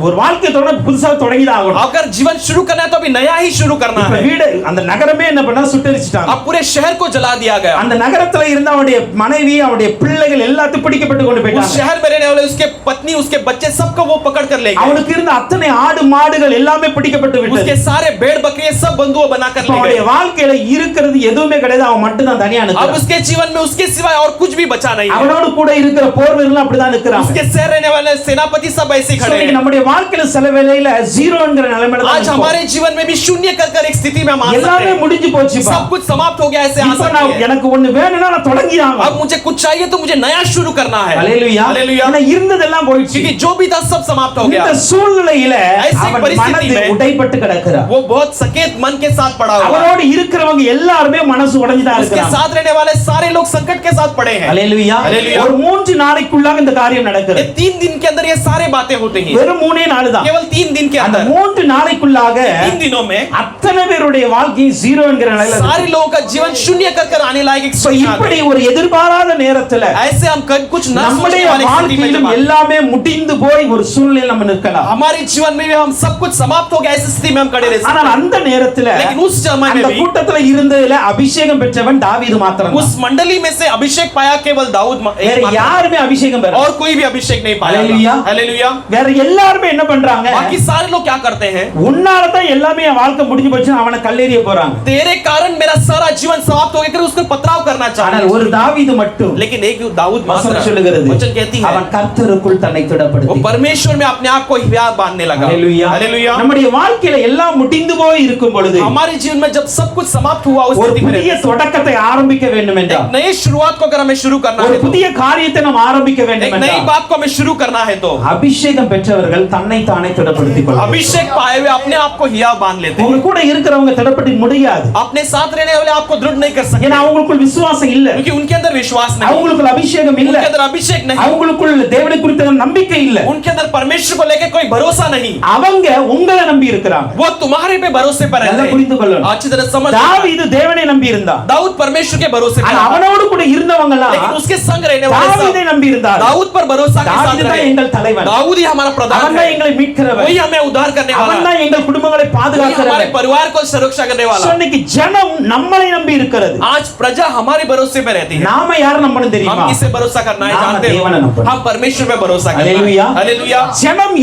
ஒரு வாழ்க்கை புதுசா தொடங்கிதான் ஆகணும். अगर जीवन शुरू करना है तो अभी नया ही शुरू करना இப்ப है। வீடு அந்த நகரமே என்ன பண்ணா சுட்டெரிச்சிட்டாங்க. अब पूरे शहर को जला दिया गया। அந்த நகரத்துல இருந்த அவனுடைய மனைவி, அவனுடைய பிள்ளைகள் எல்லாத்தையும் பிடிக்கப்பட்டு கொண்டு उस போயிட்டாங்க. शहर में रहने वाले उसके पत्नी, उसके बच्चे, सबको वो पकड़ कर ले गए। அவனுக்கு இருந்த அத்தனை ஆடு மாடுகள் எல்லாமே பிடிக்கப்பட்டு விட்டது. उसके सारे भेड़ बकरियां सब बंधुआ बनाकर ले அவனுடைய गए। வாழ்க்கையில இருக்கிறது எதுவுமே கிடையாது. அவன் மட்டும் தான் தனியா अब நிக்கிறான். उसके जीवन में उसके सिवाय और कुछ भी बचा नहीं है। அவனோடு கூட இருக்கிற போர் வீரர்கள் அப்படிதான் நிக்கிறாங்க. उसके सह रहने वाले सेनापति सब ऐसे ही खड़े हैं। நம்முடைய வாழ்க்கையில சில வேளையில ஜீரோங்கிற நிலைமையில தான் आज இருக்கோம். हमारे जीवन में भी शून्य कर एक स्थिति में हम आ सकते எல்லாமே हैं। முடிஞ்சு போச்சுப்பா. सब कुछ समाप्त हो गया, ऐसे आ இப்ப सकते நான் हैं। எனக்கு ஒண்ணு வேணும்னா நான் தொடங்கி अब ஆகணும். मुझे कुछ चाहिए तो मुझे नया शुरू करना है। அல்லேலூயா. हालेलुया। ஏன்னா இருந்ததெல்லாம் போயிடுச்சு. क्योंकि जो भी था सब समाप्त हो गया। இந்த சூழ்நிலையில ऐसी அவன் परिस्थिति மனது में உடைப்பட்டு கிடக்கிறான். वो बहुत सकेत मन के साथ पड़ा हुआ है। அவனோடு இருக்கிறவங்க எல்லாருமே மனசு உடைஞ்சுதான் उसके இருக்காங்க. साथ रहने वाले सारे लोग संकट के साथ पड़े हैं। அல்லேலூயா. हालेलुया। ஒரு 3 நாளைக்குள்ளாக இந்த காரியம் ये நடக்குது. 3 दिन के अंदर ये सारे बातें होती हैं। வெறும் 3 நாள் தான். केवल 3 दिन के அந்த अंदर, 3 நாளைக்குள்ளாக 3 दिनों में அத்தனை பேருடைய வாழ்க்கை ஜீரோ என்கிற நிலையில இருக்கு. सारे लोगों का जीवन शून्य कर आने लायक एक So, स्थिति आ இப்படி गई। ஒரு எதிர்பாராத நேரத்துல ऐसे हम कुछ न सोचने நம்முடைய वाली स्थिति में வாழ்க்கையிலும் जब எல்லாமே முடிந்து போய் ஒரு சூழ்நிலையில் நம்ம நிற்கலாம். हमारे जीवन में भी हम सब कुछ समाप्त हो गया, ऐसी स्थिति में हम खड़े रह सकते ஆனால் हैं। அந்த நேரத்துல लेकिन उस समय அந்த में भी கூட்டத்துல இருந்ததுல அபிஷேகம் பெற்றவன் தாவீது மாத்திரம். उस मंडली में से अभिषेक पाया केवल दाऊद வேற एकमात्र। யாருமே அபிஷேகம் பெறல. और कोई भी अभिषेक नहीं पाया। हालेलुया। हालेलुया। வேற எல்லாருமே என்ன பண்றாங்க? बाकी सारे लोग क्या करते हैं? உன்னால தான் எல்லாமே என் வாழ்க்கை முடிஞ்சு போச்சு அவனை கல்லெறிய போறாங்க. तेरे कारण मेरा सारा जीवन समाप्त हो गया कर उसको पथराव करना ஆனால் चाहते ஒரு தாவீது மட்டும் लेकिन एक दाऊद வசனம் मात्र சொல்லுகிறது वचन कहती है அவன் கர்த்தருக்குள் தன்னை वो திடப்படுத்தி. परमेश्वर में अपने आप को हियाव बांधने लगा। அல்லேலூயா. हालेलुया। நம்முடைய வாழ்க்கையில எல்லாம் முடிந்து போய் இருக்கும் பொழுது हमारे जीवन में जब सब कुछ समाप्त हुआ उस ஒரு स्थिति में புதிய தொடக்கத்தை ஆரம்பிக்க வேண்டும் एक என்றால், नई शुरुआत को अगर हमें शुरू करना ஒரு है तो, புதிய காரியத்தை நாம் ஆரம்பிக்க வேண்டும் एक नई என்றால், बात को हमें शुरू करना है तो அபிஷேகம் பெற்றவர்கள் தன்னை தானே திடப்படுத்திக் கொள்வார்கள். अभिषेक पाए हुए अपने आप को हियाव बांध लेते हैं। உங்க கூட இருக்கிறவங்க திடப்படுத்த முடியாது. अपने साथ रहने वाले आपको दृढ़ नहीं कर सकते ஏன்னா அவங்களுக்குள் விசுவாசம் இல்ல, क्योंकि उनके अंदर विश्वास नहीं, அவங்களுக்குள் அபிஷேகம் இல்ல, उनके अंदर अभिषेक नहीं, அவங்களுக்குள் தேவனை குறித்த நம்பிக்கை இல்ல. उनके अंदर परमेश्वर को लेकर कोई भरोसा नहीं। அவங்க உங்களை நம்பி இருக்கிறாங்க. वो तुम्हारे पे भरोसे पर நல்லா रहते புரிந்து हैं। கொள்ளணும். अच्छी तरह समझ। தாவீது தேவனை நம்பி இருந்தான். दाऊद परमेश्वर के भरोसे पर ஆனா था। அவனோடு கூட இருந்தவங்க लेकिन எல்லாம் उसके संग रहने वाले தாவீதை सब நம்பி இருந்தார். दाऊद पर भरोसा के साथ தாவீது தான் रहे। எங்கள் தலைவன், दाऊद ही हमारा प्रधान அவன் தான் है, எங்களை மீட்கிறவர், वही हमें उद्धार करने அவன் वाला, தான் எங்கள் குடும்பங்களை वही हमारे பாதுகாக்கிறவர். परिवार को सुरक्षा करने So, वाला। இன்னைக்கு ஜனம் நம்மளை நம்பி இருக்கிறது. आज प्रजा हमारे भरोसे पे रहती है। நாம யார் நம்பணும் हम தெரியுமா? किसे भरोसा करना है नाम जानते देवने हो? नंबर। हम परमेश्वर पे भरोसा करना हालेलुया। है। हालेलुया। ஜனம்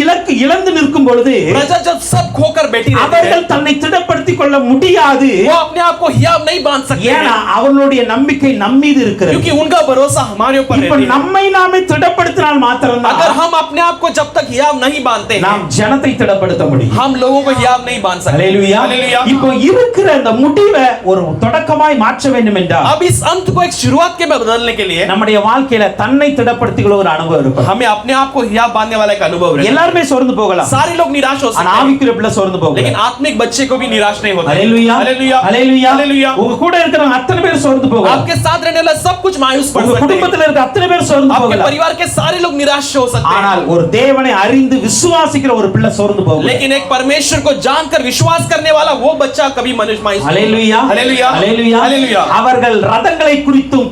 இழந்து நிற்கும் பொழுது प्रजा जब सब खोकर बैठी रहती है, அவர்கள் தன்னை திடப்படுத்திக் கொள்ள முடியாது. वो अपने आप को हियाव नहीं बांध सकते ஏன்னா हैं, அவர்களுடைய நம்பிக்கை நம்மீது இருக்கிறது. क्योंकि उनका भरोसा हमारे ऊपर இப்ப रहती है। நம்மை நாமே திடப்படுத்தினால் மாத்திரம்தான் अगर हम अपने आप को जब तक हियाव नहीं बांधते हैं, நாம் ஜனத்தை திடப்படுத்த முடியும். हम लोगों को हियाव नहीं बांध सकते। ஹalleluya. हालेलुया। இப்போ இருக்கிற அந்த முடிவை ஒரு தொடக்கமாய் மாற்ற வேண்டும் என்றால் अब इस अंत को एक शुरुआत के में बदलने के लिए நம்முடைய வாழ்க்கையில தன்னை திடப்படுத்திக் கொள்ள ஒரு அனுபவம் இருக்கும். हमें अपने आप को हियाव बांधने वाला एक अनुभव रहता है। எல்லாருமே சோர்ந்து போகலாம், सारे लोग निराश हो ஆனா सकते हैं, ஆவிக்குரிய பிள்ளை சோர்ந்து போகலாம். लेकिन आत्मिक बच्चे को भी निराश नहीं होते। ஹalleluya. हालेलुया। ஹalleluya. हालेलुया। உங்க கூட இருக்கிறவங்க அத்தனை பேர் சோர்ந்து போகலாம். आपके साथ रहने वाला सब कुछ मायूस पड़ உங்க सकते हैं, குடும்பத்துல இருக்க அத்தனை பேர் சோர்ந்து आपके போகலாம். परिवार के सारे लोग निराश हो सकते हैं, ஆனால் ஒரு தேவனை அறிந்து விசுவாசிக்கிற ஒரு பிள்ளை சோர்ந்து போகலாம். लेकिन एक परमेश्वर को जानकर विश्वास करने वाला वो बच्चा कभी मनुष्य मायूस नहीं होता। ஹalleluya. हालेलुया। ஹalleluya. हालेलुया। அவர்கள் ரதங்களை குறித்தும்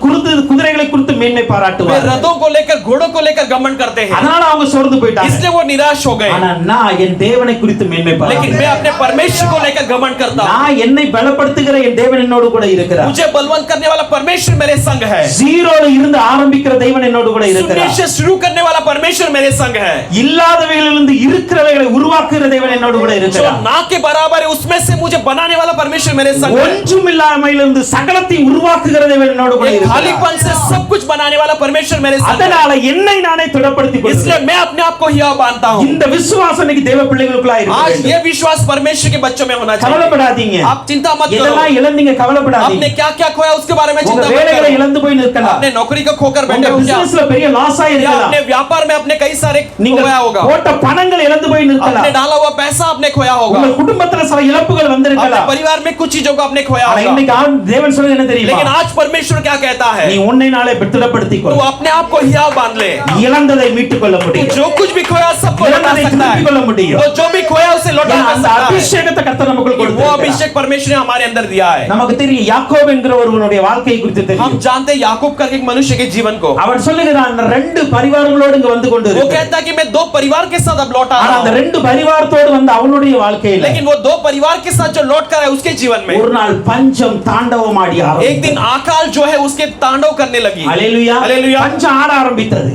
குதிரைகளை குறித்தும் மேன்மை वे பாராட்டுவார்கள். रथों को लेकर घोड़ों को लेकर घमंड करते हैं, அதனால அவங்க சோர்ந்து போயிட்டாங்க. इसलिए वो निराश हो गए। ஆனா நான் என் தேவனை குறித்து மேன்மை लेकिन பாராட்டுவேன். मैं अपने परमेश्वर को लेकर घमंड करता हूँ। நான் என்னை பலப்படுத்துகிற என் தேவன் என்னோடு கூட இருக்கிறார். मुझे बलवंत करने वाला परमेश्वर मेरे संग है। ஜீரோல இருந்து ஆரம்பிக்கிற தேவன் என்னோடு கூட शून्य இருக்கிறார். से शुरू करने वाला परमेश्वर मेरे संग है। இல்லாதவைகளிலிருந்து இருக்கிறவைகளை உருவாக்குகிற தேவன் என்னோடு கூட जो இருக்கிறார். ना के बराबर है उसमें से मुझे बनाने वाला परमेश्वर मेरे संग है। ஒன்றுமில்லாமையிலிருந்து சகலத்தையும் உருவாக்குகிற தேவன் என்னோடு கூட एक இருக்கிறார். खालीपन से सब कुछ बनाने वाला परमेश्वर मेरे संग है। அதனால என்னை நானே திடப்படுத்திக் கொள்கிறேன். इसलिए मैं अपने आप को हिया बांधता हूँ। இந்த விசுவாசம் இன்னைக்கு தேவ பிள்ளைகளுக்குள்ள இருக்க आज வேண்டும். ये विश्वास परमेश्वर के बच्चों में होना चाहिए। கவலைப்படாதீங்க. आप चिंता मत करो। இதெல்லாம் இழந்தீங்க, आपने கவலைப்படாதீங்க. क्या क्या खोया उसके बारे में உங்க चिंता मत வேலைகளை करो। இழந்து போய் நிற்கலாம். आपने नौकरी को खोकर உங்க बैठे हो क्या? பிசினஸ்ல பெரிய லாஸா या இருக்கலாம். अपने व्यापार में अपने कई सारे நீங்க खोया होगा। போட்ட பணங்கள் இழந்து போய் நிற்கலாம். आपने डाला हुआ पैसा आपने खोया होगा। உங்க குடும்பத்துல சில இழப்புகள் अपने வந்திருக்கலாம். परिवार में कुछ चीजों को आपने खोया ஆனா होगा। இன்னைக்கு தேவன் சொல்றது என்ன தெரியுமா? लेकिन आज परमेश्वर क्या कहता है? நீ உன்னை நாளே திடப்படுத்திக் तू கொள். अपने आप को हिया बांध ले। இழந்ததை மீட்டுக் கொள்ள तू முடியும். जो कुछ भी खोया सबको लौटा இழந்ததை सकता திருப்பிக் है। கொள்ள முடியும். तो जो भी खोया उसे लौटा ஏன்னா அந்த सकता है। அபிஷேகத்தை கர்த்தர் நமக்குள் वो கொடுத்திருக்கிறார். अभिषेक परमेश्वर ने हमारे अंदर दिया है। நமக்கு தெரியும் யாக்கோபு என்கிற ஒருவனுடைய வாழ்க்கையை குறித்து हम தெரியும். जानते हैं याकूब करके एक मनुष्य के जीवन को। அவன் சொல்லுகிறான் ரெண்டு பரிவாரங்களோடு இங்க வந்து वो கொண்டிருக்கிறான். कहता है कि मैं 2 परिवार के साथ अब लौटा ஆனா रहा அந்த हूं। ரெண்டு பரிவாரத்தோடு வந்து அவனுடைய வாழ்க்கையில लेकिन वो 2 परिवार के साथ जो लौट कर आए उसके जीवन में ஒரு நாள் பஞ்சம் தாண்டவம் ஆடி एक ஆரம்பித்தது. दिन अकाल जो है उसके तांडव करने लगी। அல்லேலூயா. हालेलुया। பஞ்சம் ஆட ஆரம்பித்தது.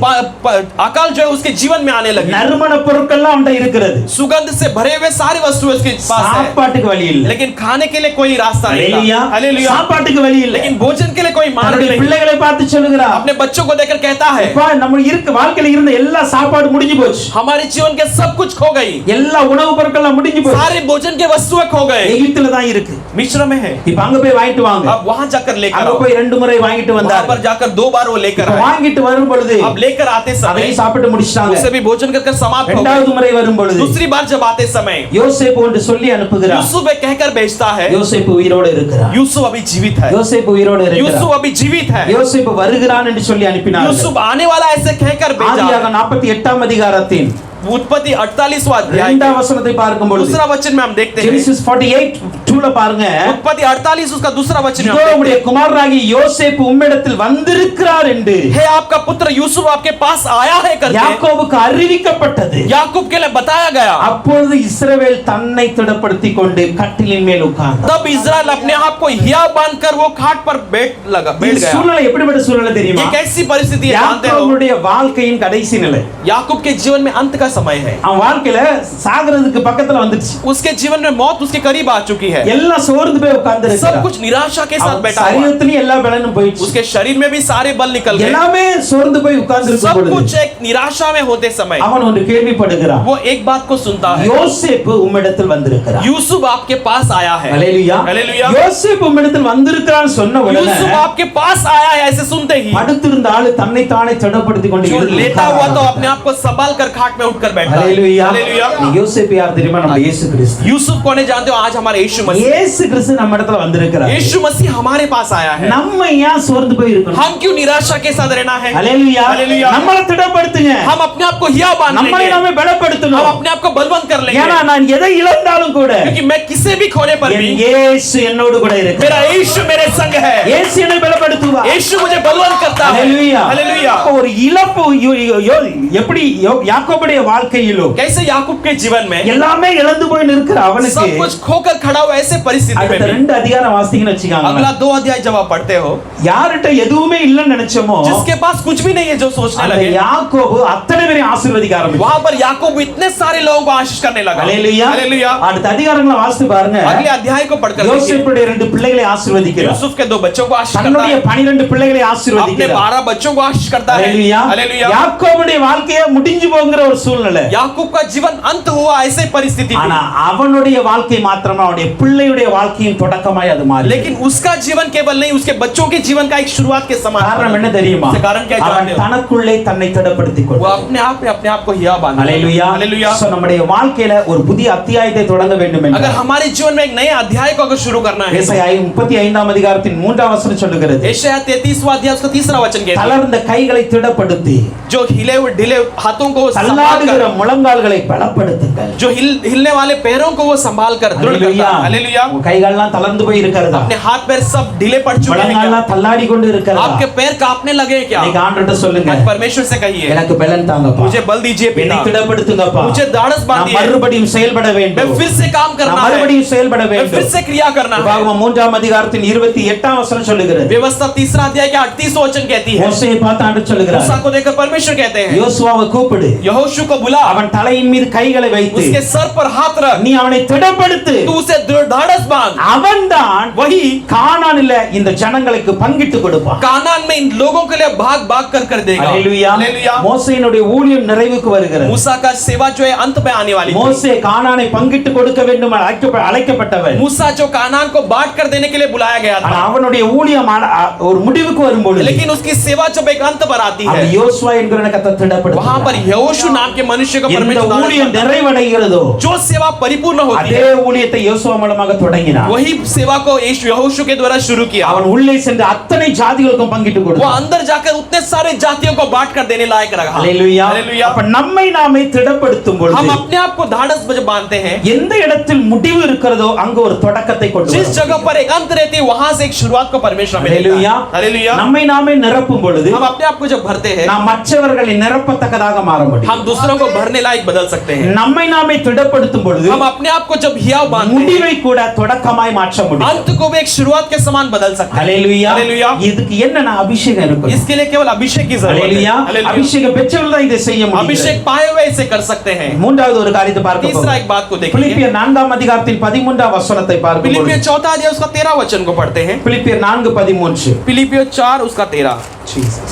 अकाल जो है उसके जीवन में आने लगी। நறுமண பொருட்கள்லாம் அவன்கிட்ட இருக்கிறது. सुगंध से भरे हुए सारी वस्तुएं उसके पास है, சாப்பாட்டுக்கு வழி இல்ல. लेकिन खाने के लिए कोई रास्ता नहीं அல்லேலூயா. था। हालेलुया। சாப்பாட்டுக்கு வழி இல்ல. लेकिन भोजन के लिए कोई मार्ग தன்னுடைய नहीं। பிள்ளைகளை பார்த்து சொல்லுகிறான், अपने बच्चों को देखकर कहता है அப்பா நம்ம இருக்க வாழ்க்கையில இருந்த எல்லா சாப்பாடு முடிஞ்சு போச்சு. हमारे जीवन के सब कुछ खो गई। எல்லா உணவு பொருட்கள்லாம் முடிஞ்சு போச்சு. सारे भोजन के वस्तुएं खो गए। எகிப்துல தான் இருக்கு. मिस्र में है। இப்ப அங்க போய் வாங்கிட்டு வாங்க. अब वहां जाकर लेकर அங்க आओ। போய் ரெண்டு முறை வாங்கிட்டு वहां வந்தார். पर जाकर 2 बार वो लेकर இப்ப आए। வாங்கிட்டு வரும் பொழுது अब लेकर आते समय அதையும் சாப்பிட்டு முடிச்சிட்டாங்க. उसे भी भोजन कर समाप्त हो गए। இரண்டாவது முறை வரும் பொழுது दूसरी बार जब आते समय யோசேப்பு என்று சொல்லி அனுப்புகிறார். यूसुफ एक कहकर भेजता है। யோசேப்பு உயிரோடு இருக்கிறார். यूसुफ अभी जीवित है। யோசேப்பு உயிரோடு இருக்கிறார். यूसुफ अभी जीवित है। யோசேப்பு வருகிறான் என்று சொல்லி அனுப்பினார். यूसुफ आने वाला ऐसे कहकर भेजा। ஆதியாகமம் 48ஆம் அதிகாரத்தின் उत्पत्ति 48वां अध्याय இரண்டாம் वचனத்தை பார்க்கும் பொழுது दूसरा वचन में हम देखते हैं। Genesis 48:2ல பாருங்க, उत्पत्ति 48 उसका दूसरा वचन में இதோ हम देखते உம்முடைய हैं। குமாரனாகிய யோசேப்பு உம்மிடத்தில் வந்திருக்கிறார் என்று हे आपका पुत्र यूसुफ आपके पास आया है करके யாக்கோபுக்கு அறிவிக்கப்பட்டது. याकूब के लिए बताया गया। அப்பொழுது இஸ்ரவேல் தன்னை திடப்படுத்திக் கொண்டு கட்டிலின் மேல் உட்கார்ந்தார். तब इस्राएल अपने आप को हिया बांधकर वो खाट पर बैठ இந்த गया। சூழ்நிலை எப்படிப்பட்ட சூழ்நிலை தெரியுமா? ये कैसी परिस्थिति है जानते हो? யாக்கோபுடைய வாழ்க்கையின் கடைசி நிலை. याकूब के जीवन में अंत का समय है। அவன் வாழ்க்கையில சாகிறதுக்கு பக்கத்துல வந்துச்சு. उसके जीवन में मौत उसके करीब आ चुकी है। எல்லாம் சோர்ந்து போய் உட்கார்ந்து सब இருக்கான். कुछ निराशा के साथ बैठा हुआ है। சரீரத்திலயும் எல்லா பலனும் போயிடுச்சு. उसके शरीर में भी सारे बल निकल गए। எல்லாமே சோர்ந்து போய் உட்கார்ந்து सब இருக்கும் कुछ பொழுது एक निराशा में होते समय அவன் ஒரு கேள்விப்படுகிறான். वो एक बात को सुनता है, யோசேப்பு உம்மிடத்தில் வந்திருக்கிறார். यूसुफ आपके पास आया है। ஹalleluya. हालेलुया। யோசேப்பு உம்மிடத்தில் வந்திருக்கிறான்னு சொன்ன உடனே यूसुफ आपके पास आया है ऐसे सुनते ही படுத்திருந்த ஆளு தன்னை தானே திடப்படுத்திக் கொண்டு जो எழுந்து लेटा हुआ तो உட்கார்ந்தான். अपने आप को संभाल कर खाट में उठकर बैठा है। ஹalleluya. हालेलुया। நீ யோசேப்பு யார் தெரியுமா? நம்ம இயேசு கிறிஸ்து. यूसुफ कौन है जानते हो? आज हमारे यीशु मसीह। இயேசு கிறிஸ்து நம்ம இடத்துல வந்திருக்கிறார். यीशु मसीह हमारे पास आया है। நம்ம ஏன் சோர்ந்து போய் இருக்கணும்? हम क्यों निराशा के साथ रहना है? ஹalleluya. हालेलुया। நம்மளை திடப்படுத்துங்க. हम अपने आप को हिया बांध நம்மளை लेंगे। நாமே हम பலப்படுத்தணும். अपने आप को बलवंत कर लेंगे। ஏன்னா நான் எதை இழந்தாலும் கூட क्योंकि मैं किसी भी खोने पर என் भी இயேசு என்னோடு கூட இருக்கிறார். मेरा यीशु मेरे संग है। இயேசு என்னை பலப்படுத்துவார். यीशु मुझे बलवंत करता है। ஹalleluya. हालेलुया। அப்ப ஒரு இழப்பு எப்படி யாக்கோபுடைய வாழ்க்கையிலோ कैसे याकूब के जीवन में எல்லாமே இழந்து போய் நிற்கிற அவனுக்கு सब कुछ खोकर खड़ा हुआ ऐसे परिस्थिति में அடுத்த भी ரெண்டு அதிகாரம் வாசிங்கன்னு வச்சுக்காங்க. अगला 2 अध्याय जब आप पढ़ते हो, யார்கிட்ட எதுவுமே இல்லன்னு நினைச்சோமோ जिसके पास कुछ भी नहीं है जो सोचने அந்த लगे, யாக்கோபு அத்தனை பேரையும் ஆசீர்வதிக்க ஆரம்பிச்சான். वहां पर याकूब इतने सारे लोगों को आशीष करने लगा। ஹalleluya. हालेलुया। அடுத்த அதிகாரங்களை வாசித்து பாருங்க. अगले अध्याय को पढ़कर देखिए। யோசேப்புடைய ரெண்டு பிள்ளைகளை ஆசீர்வதிக்கிறார். यूसुफ के 2 बच्चों को आशीष करता தன்னுடைய है। 12 பிள்ளைகளை अपने ஆசீர்வதிக்கிறார். 12 बच्चों को आशीष करता है। ஹalleluya. हालेलुया। யாக்கோபுடைய வாழ்க்கையே முடிஞ்சு போகிற ஒரு சூழ்நிலை. याकूब का जीवन अंत हुआ ऐसे परिस्थिति ஆனா में, அவனுடைய வாழ்க்கை மாத்திரமா அவனுடைய பிள்ளையுடைய வாழ்க்கையின் தொடக்கமாய் அது மாறி. लेकिन उसका जीवन केवल नहीं, उसके बच्चों के जीवन का एक शुरुआत के समान। காரணம் என்ன தெரியுமா? इसका कारण क्या அவன் जानते हो? தனக்குள்ளே தன்னை திடப்படுத்திக் वो கொண்டான். अपने आप में अपने आप को हिया बांधा। ஹalleluya. हालेलुया। சோ நம்முடைய வாழ்க்கையில ஒரு புதிய அத்தியாயத்தை தொடங்க வேண்டும் अगर என்றால் हमारे जीवन में एक नए अध्याय को अगर शुरू करना है, ஏசாயா 35ஆம் அதிகாரத்தின் 3ஆம் வசனம் சொல்லுகிறது, यशायाह 33वां अध्याय उसका 3रा वचन कहता है, தளர்ந்த கைகளை திடப்படுத்தி जो हिले हुए ढीले हाथों को संभाल தள்ளாடுகிற நடுங்குற முழங்கால்களை பலப்படுத்துங்கள். जो हिलने वाले पैरों को वो संभाल कर दृढ़ करता है. हालेलुया. உங்க கைகால்லாம் தளர்ந்து போய் இருக்கிறதா? अपने हाथ पैर सब ढीले पड़ चुके हैं. முழங்கால்லாம் தள்ளாடி கொண்டு இருக்கிறதா? आपके पैर कांपने लगे हैं क्या? நீங்க ஆண்டவர்ட்ட சொல்லுங்க. आज परमेश्वर से कहिए, எனக்கு பலன் தாங்கப்பா. मुझे बल दीजिए पिता. என்னை திடப்படுத்துங்கப்பா. मुझे दाढ़स बांधिए. நான் மறுபடியும் செயல்பட வேண்டும். मैं फिर से काम करना है. மறுபடியும் செயல்பட வேண்டும். फिर से क्रिया करना है. உபாகமம் 3ஆம் அதிகாரத்தின் 28ஆம் வசனம் சொல்லுகிறது. व्यवस्था 3 अध्याय के 38 वचन कहती है. மோசேயை பார்த்து ஆண்டவர் சொல்லுகிறார். मूसा को देखकर परमेश्वर कहते हैं, யோசுவாவை கூப்பிடு. यहोशू को बुला. அவன் தலையின் மீது கைகளை வைத்து उसके सर पर हाथ रख. நீ அவனை திடப்படுத்து. तू उसे दाढ़स बांध. அவன்தான் वही கானானில இந்த ஜனங்களுக்கு பங்கிட்டு கொடுப்பான். कानान में इन लोगों के लिए भाग भाग कर देगा. हालेलुया. हालेलुया. மோசேயினுடைய ஊழியம் நிறைவுக்கு வருகிறது. मूसा का सेवा जो है अंत में आने वाली थी. மோசே கானானை பங்கிட்டு கொடுக்க வேண்டும் அழைக்கப்பட்டவன். मूसा जो कानान को बांट कर देने के लिए बुलाया गया था. அவனுடைய ஊழியம் ஒரு முடிவுக்கு வரும்போது लेकिन उसकी सेवा जब एक अंत पर आती है, யோசுவா என்கிறவனை கர்த்தர் திடப்படுத்துகிறார். वहां पर यहोशू नाम के मनुष्य को परमेश्वर இந்த ஊழியம் நிறைவடைகிறதோ जो सेवा परिपूर्ण होती அதே है, ஊழியத்தை யோசுவா மூலமாக தொடங்கினார். वही सेवा को यहोशू के द्वारा शुरू किया. அவன் உள்ளே சென்று அத்தனை ஜாதிகளுக்கும் பங்கிட்டு वो கொடுத்தான். अंदर जाकर उतने सारे जातियों को बांट कर देने लायक रहा. हालेलुया. हालेलुया. அப்ப நம்மை நாமே திடப்படுத்தும் பொழுது हम अपने आप को ढाढ़स जब बांधते हैं, எந்த இடத்தில் முடிவு இருக்கிறதோ அங்க ஒரு தொடக்கத்தை கொண்டு जिस जगह पर एक अंत रहती है वहां से एक शुरुआत को परमेश्वर हमें देता है. हालेलुया. நம்மை நாமே நிரப்பும் பொழுது हम अपने आप को जब भरते हैं, நாம் மற்றவர்களை நிரப்பத்தக்கதாக மாற முடியும். हम दूसरों को भरने लायक बदल सकते हैं. நம்மை நாமே திடப்படுத்தும் பொழுது हम अपने आप को जब हियाव बांधते हैं, முடிவை கூட தொடக்கமாய் மாற்ற முடியும். अंत को भी एक शुरुआत के समान बदल सकते हैं. ஹalleluya. हालेलुया. இதுக்கு என்னன்னா அபிஷேகம் இருக்கு. इसके लिए केवल अभिषेक की जरूरत है. ஹalleluya. हालेलुया. அபிஷேகம் பெற்றவர்கள் தான் இதை செய்ய முடியும். अभिषेक पाए हुए इसे कर सकते हैं. மூன்றாவது ஒரு காரியத்தை பார்க்க तीसरा போறோம். एक बात को देखेंगे. பிலிப்பியர் 4ஆம் அதிகாரத்தின் 13ஆம் வசனத்தை பார்க்கும் பொழுது फिलिपियो 4 अध्याय उसका 13 वचन को पढ़ते हैं. பிலிப்பியர் 4:13 फिलिपियो 4 उसका 13.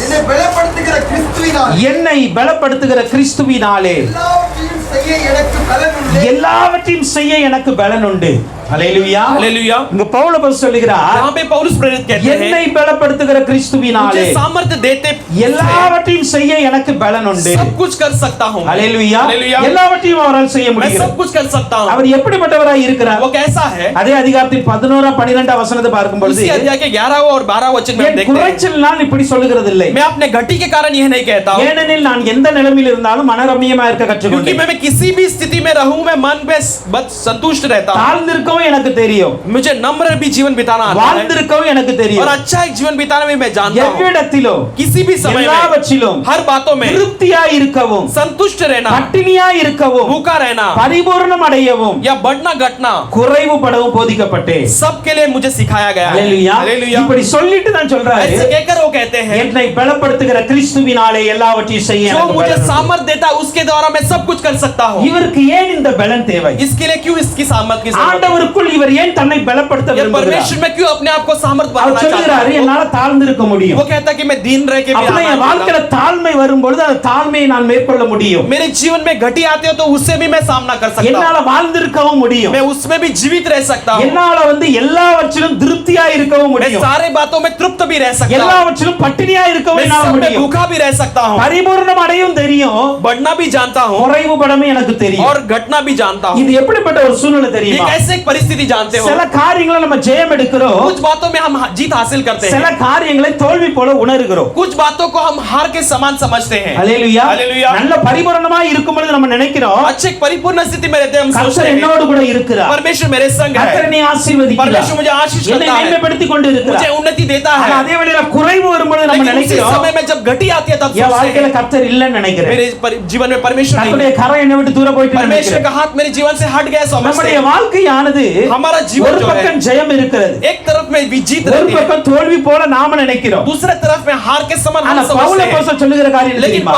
என்னை பலப்படுத்துகிற கிறிஸ்துவினால் என்னை பலப்படுத்துகிற கிறிஸ்துவினாலே எல்லாவற்றையும் செய்ய எனக்கு பலன் உண்டு. எல்லாவற்றையும் செய்ய எனக்கு பலன் உண்டு. ஹalleluya. हालेलुया. இங்க பவுல் அப்போஸ்தலன் சொல்கிறார், यहाँ पे पौलुस प्रेरित कहते हैं, என்னை பலப்படுத்துகிற கிறிஸ்துவினாலே मुझे सामर्थ्य देते எல்லாவற்றையும் செய்ய எனக்கு பலன் உண்டு. सब कुछ कर सकता हूँ. ஹalleluya. हालेलुया. எல்லாவற்றையும் அவரால் செய்ய मैं முடிகிறது. सब कुछ कर सकता हूँ. அவர் எப்படிப்பட்டவராய் இருக்கிறார்? वो कैसा है? அதே அதிகாரத்தின் 11 12 வசனத்தை பார்க்கும் பொழுது उसी अध्याय के 11 और 12 वचन में हम என் देखते हैं, குறைச்சல் நான் இப்படி சொல்லுகிறது இல்லை. मैं अपने घटी के कारण यह नहीं कहता हूँ, ஏனெனில் நான் எந்த நிலைமையில் இருந்தாலும் மனரம்யமா இருக்க क्योंकि கற்றுக்கொண்டேன். मैं किसी भी स्थिति में रहूं मैं मन में बस संतुष्ट रहता हूँ. தாழ்ந்திருக்கவும் எனக்கு தெரியும், मुझे नम्र भी जीवन बिताना आता है வாழ்ந்திருக்கவும் எனக்கு और தெரியும். अच्छा एक जीवन बिताना भी मैं जानता हूँ. எவ்விடத்திலும் किसी भी समय में எல்லாவற்றிலும் हर बातों में திருப்தியாய் இருக்கவும், संतुष्ट रहना, பட்டினியாய் இருக்கவும், भूखा रहना பரிபூரணம் அடையவும், या बढ़ना घटना குறைவுபடவும் போதிக்கப்பட்டேன். सबके लिए मुझे सिखाया गया है. ஹalleluya. हालेलुया. இப்படி சொல்லிட்டு தான் சொல்றாரு, ऐसे कहकर वो कहते हैं, என்னை பலப்படுத்துகிற கிறிஸ்துவினாலே எல்லாவற்றையும் செய்ய जो எனக்கு मुझे பலன் உண்டு. सामर्थ देता है उसके द्वारा मैं सब कुछ कर सकता हूँ. இவருக்கு ஏன் இந்த பலன் தேவை? इसके लिए क्यों इसकी सामर्थ की जरूरत है? ஆண்டவருக்குள் இவர் ஏன் தன்னை பலப்படுத்த ये விரும்புகிறார்? परमेश्वर में क्यों अपने आप को सामर्थ அவர் बनाना चाहता சொல்கிறாரு, है? என்னால தாழ்ந்து இருக்க முடியும். वो कहता है कि मैं दीन रह के भी அப்ப என் आनंद வாழ்க்கையில தாழ்மை வரும்பொழுது அந்த தாழ்மையை நான் மேற்கொள்ள முடியும். मेरे जीवन में घटी आते हो तो उससे भी मैं सामना कर सकता हूँ. என்னால வாழ்ந்திருக்கவும் முடியும். मैं उसमें भी जीवित रह सकता हूँ. என்னால எல்லாவற்றிலும் திருப்தியா இருக்கவும் मैं முடியும். सारे बातों में तृप्त भी रह सकता हूँ. எல்லாவற்றிலும் பட்டினியா இருக்கவும் मैं என்னால सब में முடியும். भूखा भी रह सकता हूँ. பரிபூரணம் அடையும் தெரியும், बढ़ना भी जानता हूँ குறைவுபடவும் எனக்கு தெரியும். और घटना भी जानता हूँ. இது எப்படிப்பட்ட ஒரு சூழ்நிலை ये தெரியுமா? कैसे एक परिस्थिति जानते हो? சில காரியங்களை நம்ம ஜெயம் எடுக்கிறோம், कुछ बातों में हम जीत हासिल करते சில हैं, காரியங்களை தோல்வி போல உணர்கிறோம். कुछ बातों को हम हार के समान समझते हैं. ஹalleluya. हालेलुया. நல்ல பரிபூரணமா இருக்கும் பொழுது நம்ம நினைக்கிறோம், अच्छे परिपूर्ण स्थिति में रहते हैं, हम सोचते கர்த்தர் हैं என்னோடு கூட இருக்கிறார், परमेश्वर मेरे संग கர்த்தர் है, என்னை ஆசீர்வதிக்கிறார், परमेश्वर मुझे आशीष என்னை करता है, மேன்மைப்படுத்திக் கொண்டு मुझे இருக்கிறார். उन्नति देता ஆனா है. அதே வேளையில குறைவு வரும்போது நம்ம लेकिन उसी நினைக்கிறோம், समय में जब घटी आती है तब என் सोचते வாழ்க்கையில हैं கர்த்தர் இல்லைன்னு நினைக்கிறேன், मेरे जीवन में परमेश्वर नहीं கர்த்தருடைய है, கரம் என்னை விட்டு தூர போயிட்டு परमेश्वर நினைக்கிறேன். का हाथ मेरे जीवन से हट गया समझते நம்முடைய हैं. வாழ்க்கையானது हमारा जीवन ஒரு जो है பக்கம் ஜெயம் இருக்கிறது, एक तरफ में भी जीत ஒரு रहती है, பக்கம் தோல்வி போல நாம நினைக்கிறோம். दूसरे तरफ में हार के समान ஆனா हम பவுல் समझते हैं. அப்போஸ்தலன் சொல்லுகிற காரியம் लेकिन தெரியுமா?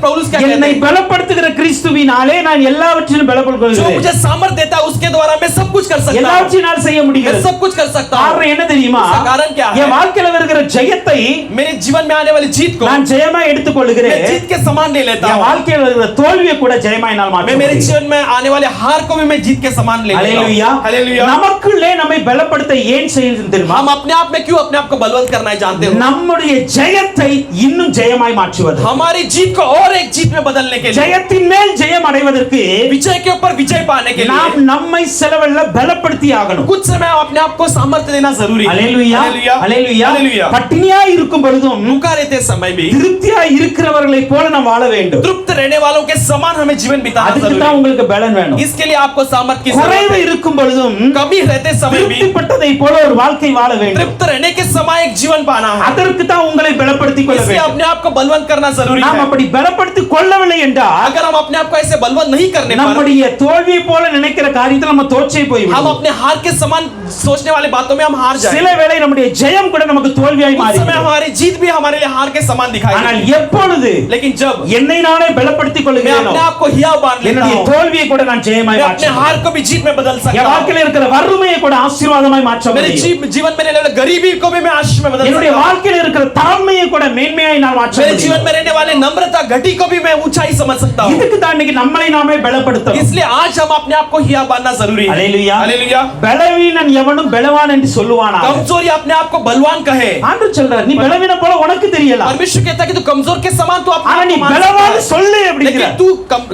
पौलुस क्या कहते என்னை हैं? பலப்படுத்துகிற கிறிஸ்துவினாலே நான் எல்லாவற்றிலும் जो பலப்படுகிறேன். मुझे सामर्थ देता है उसके द्वारा मैं सब कुछ कर सकता हूँ, எல்லாவற்றினால் செய்ய मैं முடிகிறது. सब कुछ कर सकता हूँ. காரணம் என்ன தெரியுமா? इसका कारण क्या है? என் வாழ்க்கையில வருகிற ஜெயத்தை मेरे जीवन में आने वाली जीत को நான் ஜெயமா எடுத்துக்கொள்கிறேன். मैं जीत के समान ले लेता என் हूँ. வாழ்க்கையில வருகிற தோல்வியை கூட ஜெயமா என்னால் மாற்ற मैं मेरे முடியும். जीवन में आने वाले हार को भी मैं जीत के समान ले लेता हूँ. हालेलुया. அல்லேலூயா Hallelujah. நமக்குள்ளே நம்மை பலப்படுத்த ஏன் செய்யணும் தெரியுமா? हम अपने आप में क्यों अपने आप को बलवंत करना है जानते हो? நம்முடைய ஜெயத்தை இன்னும் ஜெயமாய் மாற்றுவது, हमारी जीत को और एक जीत में बदलने के लिए, ஜெயத்தின் மேல் ஜெயம் அடைவதற்கு विजय के ऊपर विजय पाने के நாம் लिए நம்மை செலவெல்ல பலப்படுத்தி ஆகணும். कुछ समय अपने आप को सामर्थ्य देना जरूरी है। அல்லேலூயா Hallelujah. அல்லேலூயா Hallelujah. பட்டினியா இருக்கும் பொழுதும் भूखा रहते समय भी திருப்தியா இருக்கிறவர்களை போல நாம் வாழ வேண்டும். तृप्त रहने वालों के समान हमें जीवन बिताना அதுக்கு जरूरी தான் है। உங்களுக்கு பலன் வேணும். इसके लिए आपको सामर्थ्य की குறைவு जरूरत है। இருக்கும் பொழுதும் कमी रहते समय भी திருப்திப்பட்டதை போல ஒரு வாழ்க்கை வாழ வேண்டும். तृप्त रहने के समय एक जीवन पाना है। அதற்கு தான் உங்களை பலப்படுத்திக் கொள்ள इसलिए வேண்டும். अपने आप को बलवंत करना जरूरी நாம் है। அப்படி பலப்படுத்திக் கொள்ளவில்லை என்றால் अगर हम अपने आप को ऐसे बलवंत नहीं करने पर நம்முடைய தோல்வியை போல நினைக்கிற காரியத்தில் நம்ம தோற்றே हम போய்விடுவோம். अपने हार के समान सोचने वाले बातों में हम हार சில जाएंगे। வேளை நம்முடைய ஜெயம் கூட நமக்கு தோல்வியாய் उस समय மாறிவிடும். हमारी जीत भी हमारे लिए हार के समान दिखाई ஆனால் देगी। எப்பொழுது लेकिन जब என்னை நானே பலப்படுத்திக் मैं கொள்கிறேனோ अपने आप को हियाव बांध लेता என்னுடைய हूं, தோல்வியை கூட நான் ஜெயமாய் मैं अपने மாற்றுவேன். हार को भी जीत में बदल என் सकता हूं। வாழ்க்கையில் இருக்கிற வறுமையை கூட ஆசீர்வாதமாய் மாற்ற मेरे முடியும். जीवन में रहने वाले गरीबी को भी मैं आशीष में बदल என்னுடைய सकता हूं। வாழ்க்கையில் இருக்கிற தாழ்மையை கூட மேன்மையாய் நான் மாற்ற मेरे जीवन முடியும். में रहने वाले नम्रता घटी को भी मैं ऊंचाई समझ सकता हूं। இதுக்கு தான் இன்னைக்கு நம்மளை நாமே பலப்படுத்தணும். इसलिए आज हम अपने आप को हियाव बांधना जरूरी है। அல்லேலூயா हालेलुया। பலவீனன் எவனும் பலவான் என்று சொல்லுவானா? कमजोरी अपने आप को बलवान कहे। ஆண்டவர் சொல்றார் நீ பலவீனம் போல உனக்கு தெரியலாம், परमेश्वर कहता है कि तू कमजोर के समान तू अपने ஆனா आप நீ को मान பலவான் सकता है। சொல்லு அப்படிங்கிற. लेकिन तू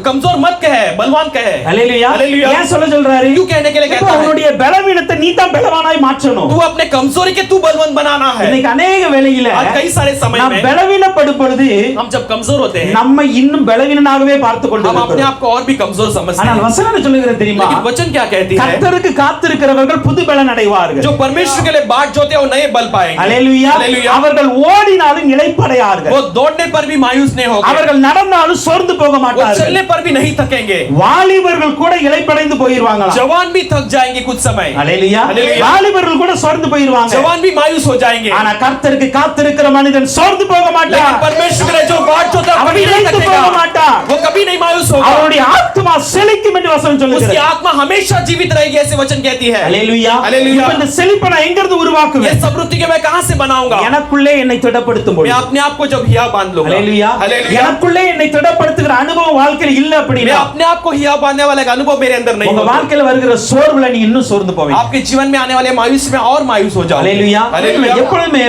कमजोर मत कहे, बलवान कहे। அல்லேலூயா हालेलुया। ஏன் சொல்ல சொல்றாரு? क्यों कहने के लिए இப்போ कहता है? உன்னுடைய பலவீனத்தை நீ தான் பலவானாய் மாற்றணும். तू अपने कमजोरी के तू बलवान बनाना है। இன்னைக்கு अनेक வேளையில आज कई सारे समय நாம் में பலவீனப்படும் பொழுது हम जब कमजोर होते हैं நம்மை இன்னும் பலவீனனாகவே பார்த்து हम अपने கொண்டிருக்கிறோம். आप को और भी कमजोर समझते ஆனால் हैं। வசனம் சொல்லுகிறது தெரியுமா? लेकिन वचन क्या कहती है? கர்த்தருக்கு காத்திருக்கிறவர்கள் புது பலன் அடைவார்கள். जो परमेश्वर के लिए बाट जोते हैं वो नए बल पाएंगे। அல்லேலூயா हालेलुया। அவர்கள் ஓடினாலும் இளைப்படையார்கள், वो दौड़ने पर भी मायूस नहीं होंगे, அவர்கள் நடந்தாலும் சோர்ந்து போக वो மாட்டார்கள். चलने पर भी नहीं थकेंगे। வாலிபர்கள் கூட இளைப்படைந்து போயிருவாங்களா? जवान भी थक जाएंगे कुछ समय, அல்லேலூயா அல்லேலூயா। வாலிபர்கள் கூட சோர்ந்து போயிருவாங்க. जवान भी मायूस हो जाएंगे। ஆனா கர்த்தருக்கு காத்திருக்கிற மனிதன் சோர்ந்து போக लेकिन மாட்டான். परमेश्वर के लिए जो बाट जोता है அவன் कभी नहीं இளைத்து போக थकेगा, மாட்டான். वो कभी नहीं मायूस होगा। அவருடைய ஆத்துமா செழிக்கும் என்று வசனம் उसकी சொல்லுகிறது. आत्मा हमेशा जीवित रहेगी, ऐसे वचन कहती है। அல்லேலூயா அல்லேலூயா। இப்ப இந்த செழிப்பை நான் எங்க இருந்து ये உருவாக்குவேன்? समृद्धि के मैं कहां से बनाऊंगा? எனக்குள்ளே என்னை திடப்படுத்தும் मैं பொழுது. अपने आप को जब हिया बांध लूंगा। அல்லேலூயா हालेलुया। எனக்குள்ளே என்னை திடப்படுத்துகிற அனுபவம் வாழ்க்கையில் இல்ல मैं அப்படினா अपने आप को हिया बांधने वाला एक अनुभव मेरे अंदर नहीं உங்க होगा। வாழ்க்கையில வருகிற சோர்வுல நீ இன்னும் சோர்ந்து போவீங்க. आपके जीवन में आने वाले मायूस में और मायूस हो जाओगे। அல்லேலூயா हालेलुया। எப்பொழுதுமே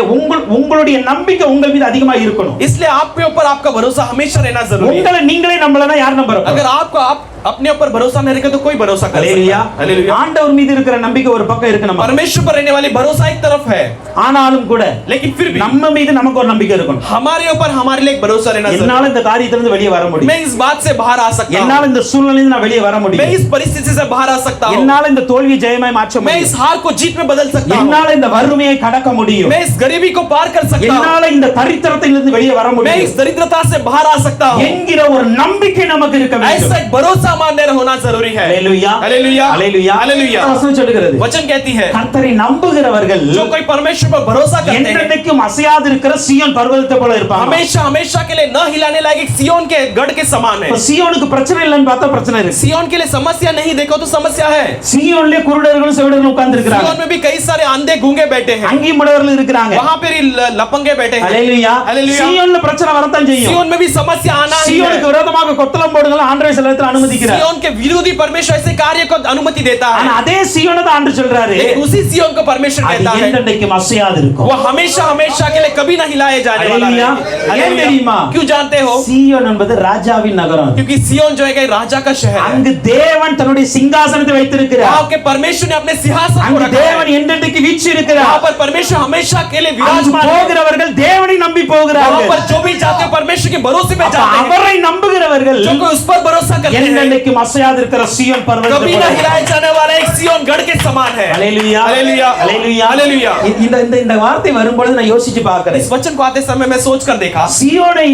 உங்களுடைய நம்பிக்கை உங்கள் மீது அதிகமா இருக்கணும். इसलिए आपके ऊपर आपका भरोसा हमेशा रहना जरूरी है। உங்களை நீங்களே நம்பலனா யார் நம்புறோம்? अगर आपको आप अपने ऊपर भरोसा नहीं रखेगा तो कोई भरोसा कर सकता அல்லேலூயா है। हालेलुया। ஆண்டவர் மீது இருக்கிற நம்பிக்கை ஒரு பக்கம் இருக்கு நம்ம. परमेश्वर पर रहने वाली भरोसा एक तरफ है, ஆனாலும் கூட लेकिन फिर भी நம்ம மீது நமக்கு ஒரு நம்பிக்கை இருக்கணும். हमारे ऊपर हमारे लिए एक भरोसा रहना जरूरी என்னால இந்த காரியத்திலிருந்து வெளியே வர है। முடியும். मैं इस बात से बाहर आ सकता हूं, என்னால இந்த சூழ்நிலையிலிருந்து நான் வெளியே வர मैं முடியும். इस परिस्थिति से बाहर आ सकता हूं, என்னால இந்த தோல்வியை ஜெயமாய் மாற்ற मैं முடியும். इस हार को जीत में बदल सकता हूं, என்னால இந்த வறுமையை கடக்க முடியும். मैं इस गरीबी को पार कर सकता हूं, என்னால இந்த தரித்திரத்திலிருந்து வெளியே வர मैं முடியும் इस दरिद्रता से बाहर आ सकता हूं। என்கிற ஒரு நம்பிக்கை நமக்கு இருக்க வேண்டும். ऐसा एक भरोसा हमारे अंदर होना जरूरी है। அல்லேலூயா हालेलुया। அல்லேலூயா हालेलुया। வசனம் சொல்லுகிறது वचन कहती है கர்த்தரை நம்புகிறவர்கள் जो कोई परमेश्वर पर भरोसा करते हैं என்றென்றைக்கும் அசையாது இருக்கிற சீயோன் பர்வதத்தை போல இருப்பாங்க. हमेशा हमेशा के लिए न हिलाने लायक एक सिय्योन के गढ़ के समान है। இப்ப சீயோனுக்கு பிரச்சனை இல்லன்னு பார்த்தா பிரச்சனை இருக்கு. सिय्योन के लिए समस्या नहीं देखो तो समस्या है। சீயோன்ல குருடர்களும் செவிடர்களும் உட்கார்ந்து இருக்காங்க. सिय्योन में भी कई सारे अंधे गूंगे बैठे हैं, அங்கி முடவர்கள் இருக்காங்க. वहां पर ही लपंगे बैठे हैं। அல்லேலூயா हालेलुया। சீயோன்ல பிரச்சனை வரத்தான் செய்யும். सिय्योन में भी समस्या आना ही है। சீயோனுக்கு விரோதமாக கொத்தளம் போடுங்கள் ஆண்டவர் சில நேரத்துல அனுமதிக்கிறார். सिय्योन के विरोधी परमेश्वर ऐसे कार्य को अनुमति देता ஆனா है, அதே சீயோனை தான் ஆண்டவர் சொல்றாரு लेकिन उसी सिय्योन को परमेश्वर அது कहता है என்றென்றைக்கும் அசையாது இருக்கும். वो हमेशा हमेशा के लिए कभी ना हिलाए जाने वाला हालेलुया। है। ஏன் தெரியுமா? क्यों जानते हो? சீயோன் என்பது ராஜாவின் நகரம். क्योंकि सिय्योन जो है कि राजा का शहर है, அங்கு தேவன் தன்னுடைய சிங்காசனத்தை வைத்திருக்கிறார். वहां के परमेश्वर ने अपने सिंहासन को அங்கு रखा தேவன் है, என்றென்றைக்கு வீற்று वहां இருக்கிறார். पर परमेश्वर हमेशा के लिए அங்கு विराजमान है। போகிறவர்கள் தேவனை நம்பி वहां போகிறார்கள். पर जो भी जाते हैं परमेश्वर के भरोसे पे அப்ப जाते हैं, அவரை நம்புகிறவர்கள் जो कोई उस पर भरोसा करते हैं என்றென்றைக்கும் அசையாது இருக்கிற சீயோன் பர்வதத்தை कभी போல ना இருப்பார். हिलाए जाने वाला एक सिय्योन गढ़ के समान है। அல்லேலூயா हालेलुया। அல்லேலூயா हालेलुया। இந்த இந்த இந்த வார்த்தை வரும்பொழுது நான் யோசிச்சு பார்க்கிறேன். इस वचन को आते समय मैं सोच कर देखा, சீயோனை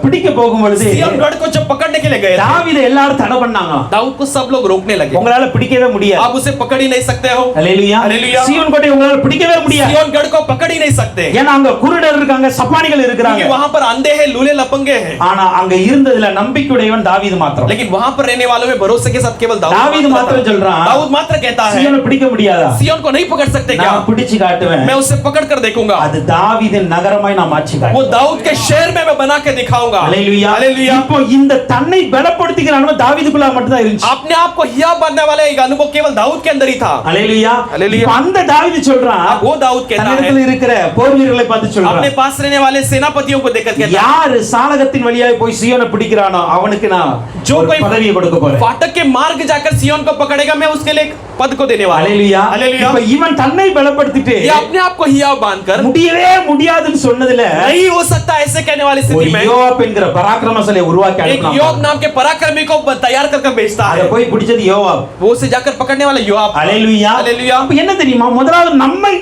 பிடிக்க போகும் பொழுது सिय्योन गढ़ को जब पकड़ने के लिए गए थे, தாவீதை எல்லாரும் தடை பண்ணாங்க. दाऊद को सब लोग रोकने लगे, உங்களால பிடிக்கவே முடியாது. आप उसे पकड़ ही नहीं सकते हो। அல்லேலூயா हालेलुया। சீயோன் கோட்டை உங்களால பிடிக்கவே முடியாது. सिय्योन गढ़ को पकड़ ही नहीं सकते, ஏன்னா அங்க குருடர் இருக்காங்க, சப்பானிகள் क्योंकि இருக்கிறாங்க. वहां पर अंधे हैं, लूले लपंगे हैं। ஆனா அங்க இருந்ததுல அதுல நம்பிக்கையுடையவன் தாவீது மாத்திரம். लेकिन वहां पर रहने वालों में भरोसे के साथ केवल தாவீது दाऊद மாத்திரம் சொல்றான், दाऊद मात्र कहता है சீயோனை பிடிக்க முடியாதா? सिय्योन को नहीं पकड़ सकते क्या? நான் பிடிச்சு காட்டுவேன். मैं उसे पकड़ कर देखूंगा, அது தாவீதின் நகரமாய் நான் மாற்றி वो காட்டுவேன். दाऊद के शहर में मैं बना के दिखाऊंगा. ஹalleluya. हालेलुया. இப்போ இந்த தன்னை பலப்படுத்திக்கிற அனுபவம் தாவீதுக்குள்ள மட்டும் தான் இருந்துச்சு. अपने आप को हिया बांधने वाला एक अनुभव केवल दाऊद के अंदर ही था. ஹalleluya. हालेलुया. இப்போ அந்த தாவீது சொல்றான், अब वो दाऊद कहता தன்னிடத்தில் है இருக்கிற போர் வீரர்களை பார்த்து अपने சொல்றான், पास रहने वाले सेनापतियों को देखकर कहता है யாரு சாலகத்தின் வழியாய் போய் சீயோனை பிடிக்கிறானோ அவனுக்கு நான் जो ஒரு कोई பதவியை கொடுக்க போறேன். फाटक के मार्ग जाकर सिय्योन को पकड़ेगा, मैं उसके लिए एक पद को देने वाला हूं. ஹalleluya. हालेलुया. இப்போ இவன் தன்னை பலப்படுத்திட்டு ये अपने आप को हिया बांधकर முடியவே முடியாதுன்னு சொன்னதுல नहीं हो सकता ऐसे कहने वाली ஒரு स्थिति में யோவாப் என்கிற பராக்கிரமசாலியை உருவாக்கி एक योब அனுப்புனான். नाम के पराक्रमी को तैयार कर भेजता அதை है. போய் பிடிச்சது யோவாப். वो उसे जाकर पकड़ने वाला योआब. ஹalleluya. हालेलुया. அப்ப என்ன தெரியுமா, முதலாவது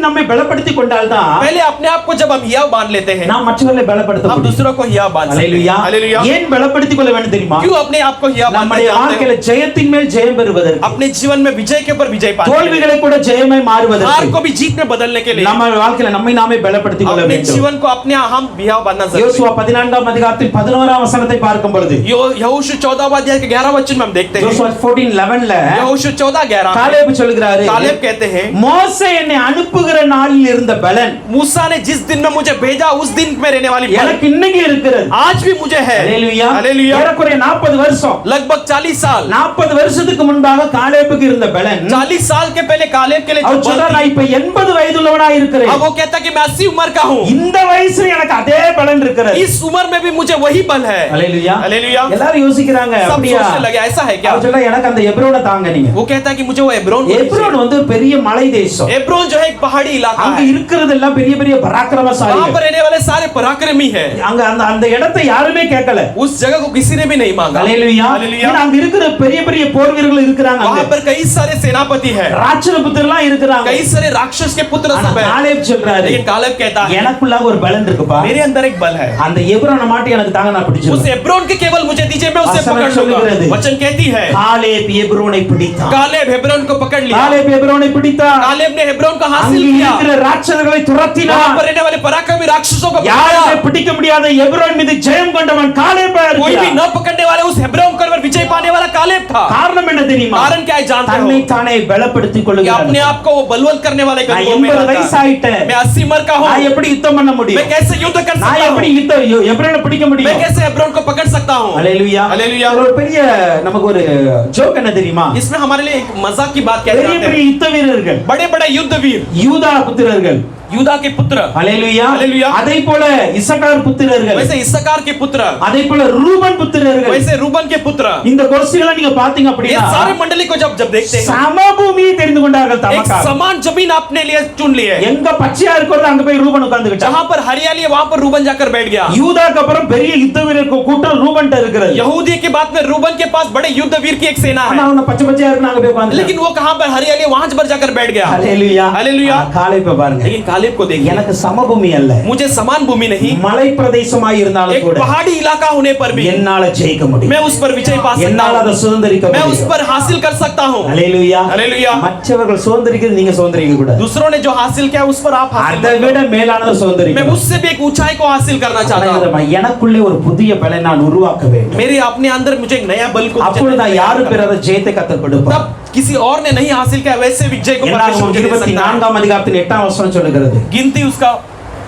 நம்மை பலப்படுத்திக் கொண்டால்தான் पहले अपने आप को जब हम हिया बांध लेते हैं, நாம் மற்றவர்களை பலப்படுத்த हम முடியும். दूसरों को हिया बांध सकते हैं. ஹalleluya. हालेलुया. ஏன் பலப்படுத்திக் கொள்ள வேண்டும் தெரியுமா? क्यों अपने आप को हिया बांधना நம்முடைய चाहते வாழ்க்கையில हैं? ஜெயத்தின் மேல் ஜெயம் பெறுவதற்கு, अपने जीवन में विजय के ऊपर विजय पाने के लिए, தோல்விகளை கூட ஜெயமாய் हार மாறுவதற்கு को भी जीत में बदलने के लिए நம்ம வாழ்க்கையில நம்மை நாமே பலப்படுத்திக் கொள்ள अपने வேண்டும். जीवन को अपने हम हिया बांधना जरूरी है. யோசுவா 14ஆம் அதிகாரத்தில் 11ஆம் வசனத்தை பார்க்கும் பொழுது, यहोशू 14 अध्याय के 11 वचन में हम देखते हैं. யோசுவா 14:11ல यहोशू 14:11 காலேப் சொல்கிறாரு, कालेब कहते हैं மோசே என்னை அனுப்புகிற நாளில் இருந்த பலன் मूसा ने जिस दिन में मुझे भेजा उस दिन में रहने वाली बल எனக்கு இன்னைக்கு இருக்கிறது. आज भी मुझे है. ஹalleluya. हालेलुया. ஏறக்குறைய 40 வருஷம், लगभग 40 साल 40 வருஷத்துக்கு முன்பாக காலேபுக்கு இருந்த பலன் 40 साल के पहले कालेब के लिए जो அவர் बल சொல்றார், थी, நான் இப்ப 80 வயதுள்ளவனா இருக்கிறேன். अब वो कहता कि मैं 80 उम्र का हूँ. இந்த வயசுல எனக்கு அதே பலன் இருக்கிறது. इस उम्र में भी मुझे वही बल है. ஹalleluya. हालेलुया. எல்லாரும் யோசிக்கிறாங்க, सब அப்படியா? सोचने लगे ऐसा है क्या? அவர் சொல்றார், எனக்கு அந்த எப்ரோனை தாங்க நீங்க. वो कहता है कि मुझे वो एब्रोन எப்ரோன் வந்து ஒரு பெரிய மலை தேசம். एब्रोन जो है एक पहाड़ी इलाका அங்க है. இருக்கிறது எல்லாம் பெரிய பெரிய वहाँ பராக்கிரமசாலிகள். पर रहने वाले सारे पराक्रमी है. அங்க அந்த இடத்தை யாருமே கேட்கல. उस जगह को किसी ने भी नहीं मांगा. ஹalleluya. हालेलुया. ஏன்னா அங்க இருக்கிற பெரிய பெரிய போர் வீரர்கள் இருக்கிறாங்க. वहाँ அங்க पर कई सारे सेनापति है, ராட்சத புத்திரலாம் இருக்கிறாங்க. कई सारे राक्षस के पुत्र ஆனா सब है. காலேப் சொல்றாரு, लेकिन कालेब कहता है எனக்குள்ள ஒரு பலன் இருக்குப்பா. मेरे अंदर एक बल है. அந்த எப்ரோனை மாட்டி எனக்கு தாங்க, நான் उस பிடிச்சிருக்கேன். एब्रोन के केवल मुझे दीजिए, मैं उसे वचन पकड़ लूंगा. சொல்லுகிறது. वचन कहती है காலேப் எப்ரோனை பிடித்தான். कालेब हेब्रोन को पकड़ लिया. காலேப் எப்ரோனை பிடித்தான். कालेब ने हेब्रोन को हासिल அங்க किया. இருக்கிற ராட்சதர்களை वहाँ துரத்தினான். पर रहने वाले पराक्रमी राक्षसों को யாருமே पकड़ा. பிடிக்க முடியாத எப்ரோன் மீது ஜெயம் கொண்டவன் காலேபா कोई भी இருக்கிறான். न पकड़ने वाले उस हेब्रोन पर विजय पाने वाला कालेब था. காரணம் என்ன தெரியுமா? कारण क्या है जानते தன்னை हो? தானே பலப்படுத்திக் कि கொள்கிறான். अपने आप को वो बलवल करने वाले का நான் अनुभव में 80 रहता है. வயசாயிட்டேன், मैं 80 उम्र का हूँ. நான் எப்படி யுத்தம் பண்ண मैं முடியும்? कैसे युद्ध कर நான் सकता எப்படி हूँ? எப்ரோனை பிடிக்க मैं முடியும்? कैसे हेब्रोन को पकड़ सकता हूँ? ஹalleluya. हालेलुया. ஒரு பெரிய நமக்கு ஒரு ஜோக் என்ன தெரியுமா? इसमें हमारे लिए एक मजाक की बात क्या பெரிய जानते பெரிய हैं? யுத்த வீரர்கள், बड़े बड़े युद्ध वीर யூதா புத்திரர்கள், यूदा के पुत्र, ஹalleluya. ஹalleluya. அதே போல இசக்கார் புத்திரர்கள், वैसे इस्साकार के पुत्र, அதே போல ரூபன் புத்திரர்கள். वैसे रूबन के पुत्र. இந்த கோஷ்டிகளை நீங்க பாத்தீங்க ये அப்படின்னா सारे मंडली को जब जब देखते हैं, சமபூமியை தெரிந்து கொண்டார்கள் एक தமக்காக. समान जमीन अपने लिए चुन लिए. எங்க பச்சையா இருக்கிறது அங்க போய் ரூபன் உட்கார்ந்துகிட்டான். जहाँ पर हरियाली है वहाँ पर रूबन जाकर बैठ गया. யூதாக்கு அப்புறம் பெரிய யுத்த வீரர் கூட்டம் ரூபன்ட்ட இருக்கிறது. यहूदी के बाद में रूबन के पास बड़े युद्ध वीर की एक सेना ஆனா है. அவன பச்சை பச்சையா இருக்கு அங்க போய் உட்கார்ந்து. लेकिन वो कहाँ पर हरियाली है वहाँ पर जाकर बैठ गया. ஹalleluya. हालेलुया. காலேப பாருங்க. लेकिन कालेब को देखिए, எனக்கு சமபூமி அல்ல, मुझे समान भूमि नहीं, மலை பிரதேசமாய் இருந்தாலும் एक கூட पहाड़ी इलाका होने पर भी என்னால ஜெயிக்க முடியும். मैं उस पर विजय पा सकता என்னால அதை हूँ. சுதந்தரிக்க मैं उस முடியும். पर हासिल कर सकता हूँ. ஹalleluya. हालेलुया. மற்றவர்கள் சுதந்தரிக்கிறது நீங்க சுதந்தரிக்க கூடாது. दूसरों ने जो हासिल किया उस पर आप हासिल அதை मत விட करो. மேலானதை मैं சுதந்தரிக்கணும். उससे भी एक ऊंचाई को हासिल करना चाहता हूँ. எனக்குள்ளே ஒரு புதிய பலனை நான் உருவாக்க வேண்டும். मेरे अपने अंदर मुझे एक नया बल को அப்பொழுது நான் யாரு பெறாத ஜெயத்தை கத்தர் கொடுப்பார். तब किसी और ने नहीं हासिल किया वैसे विजय को परमेश्वर मुझे दे सकता है. 24ஆம் அதிகாரத்தின் 8ஆம் வசனம் சொல்லுகிறது. गिनती उसका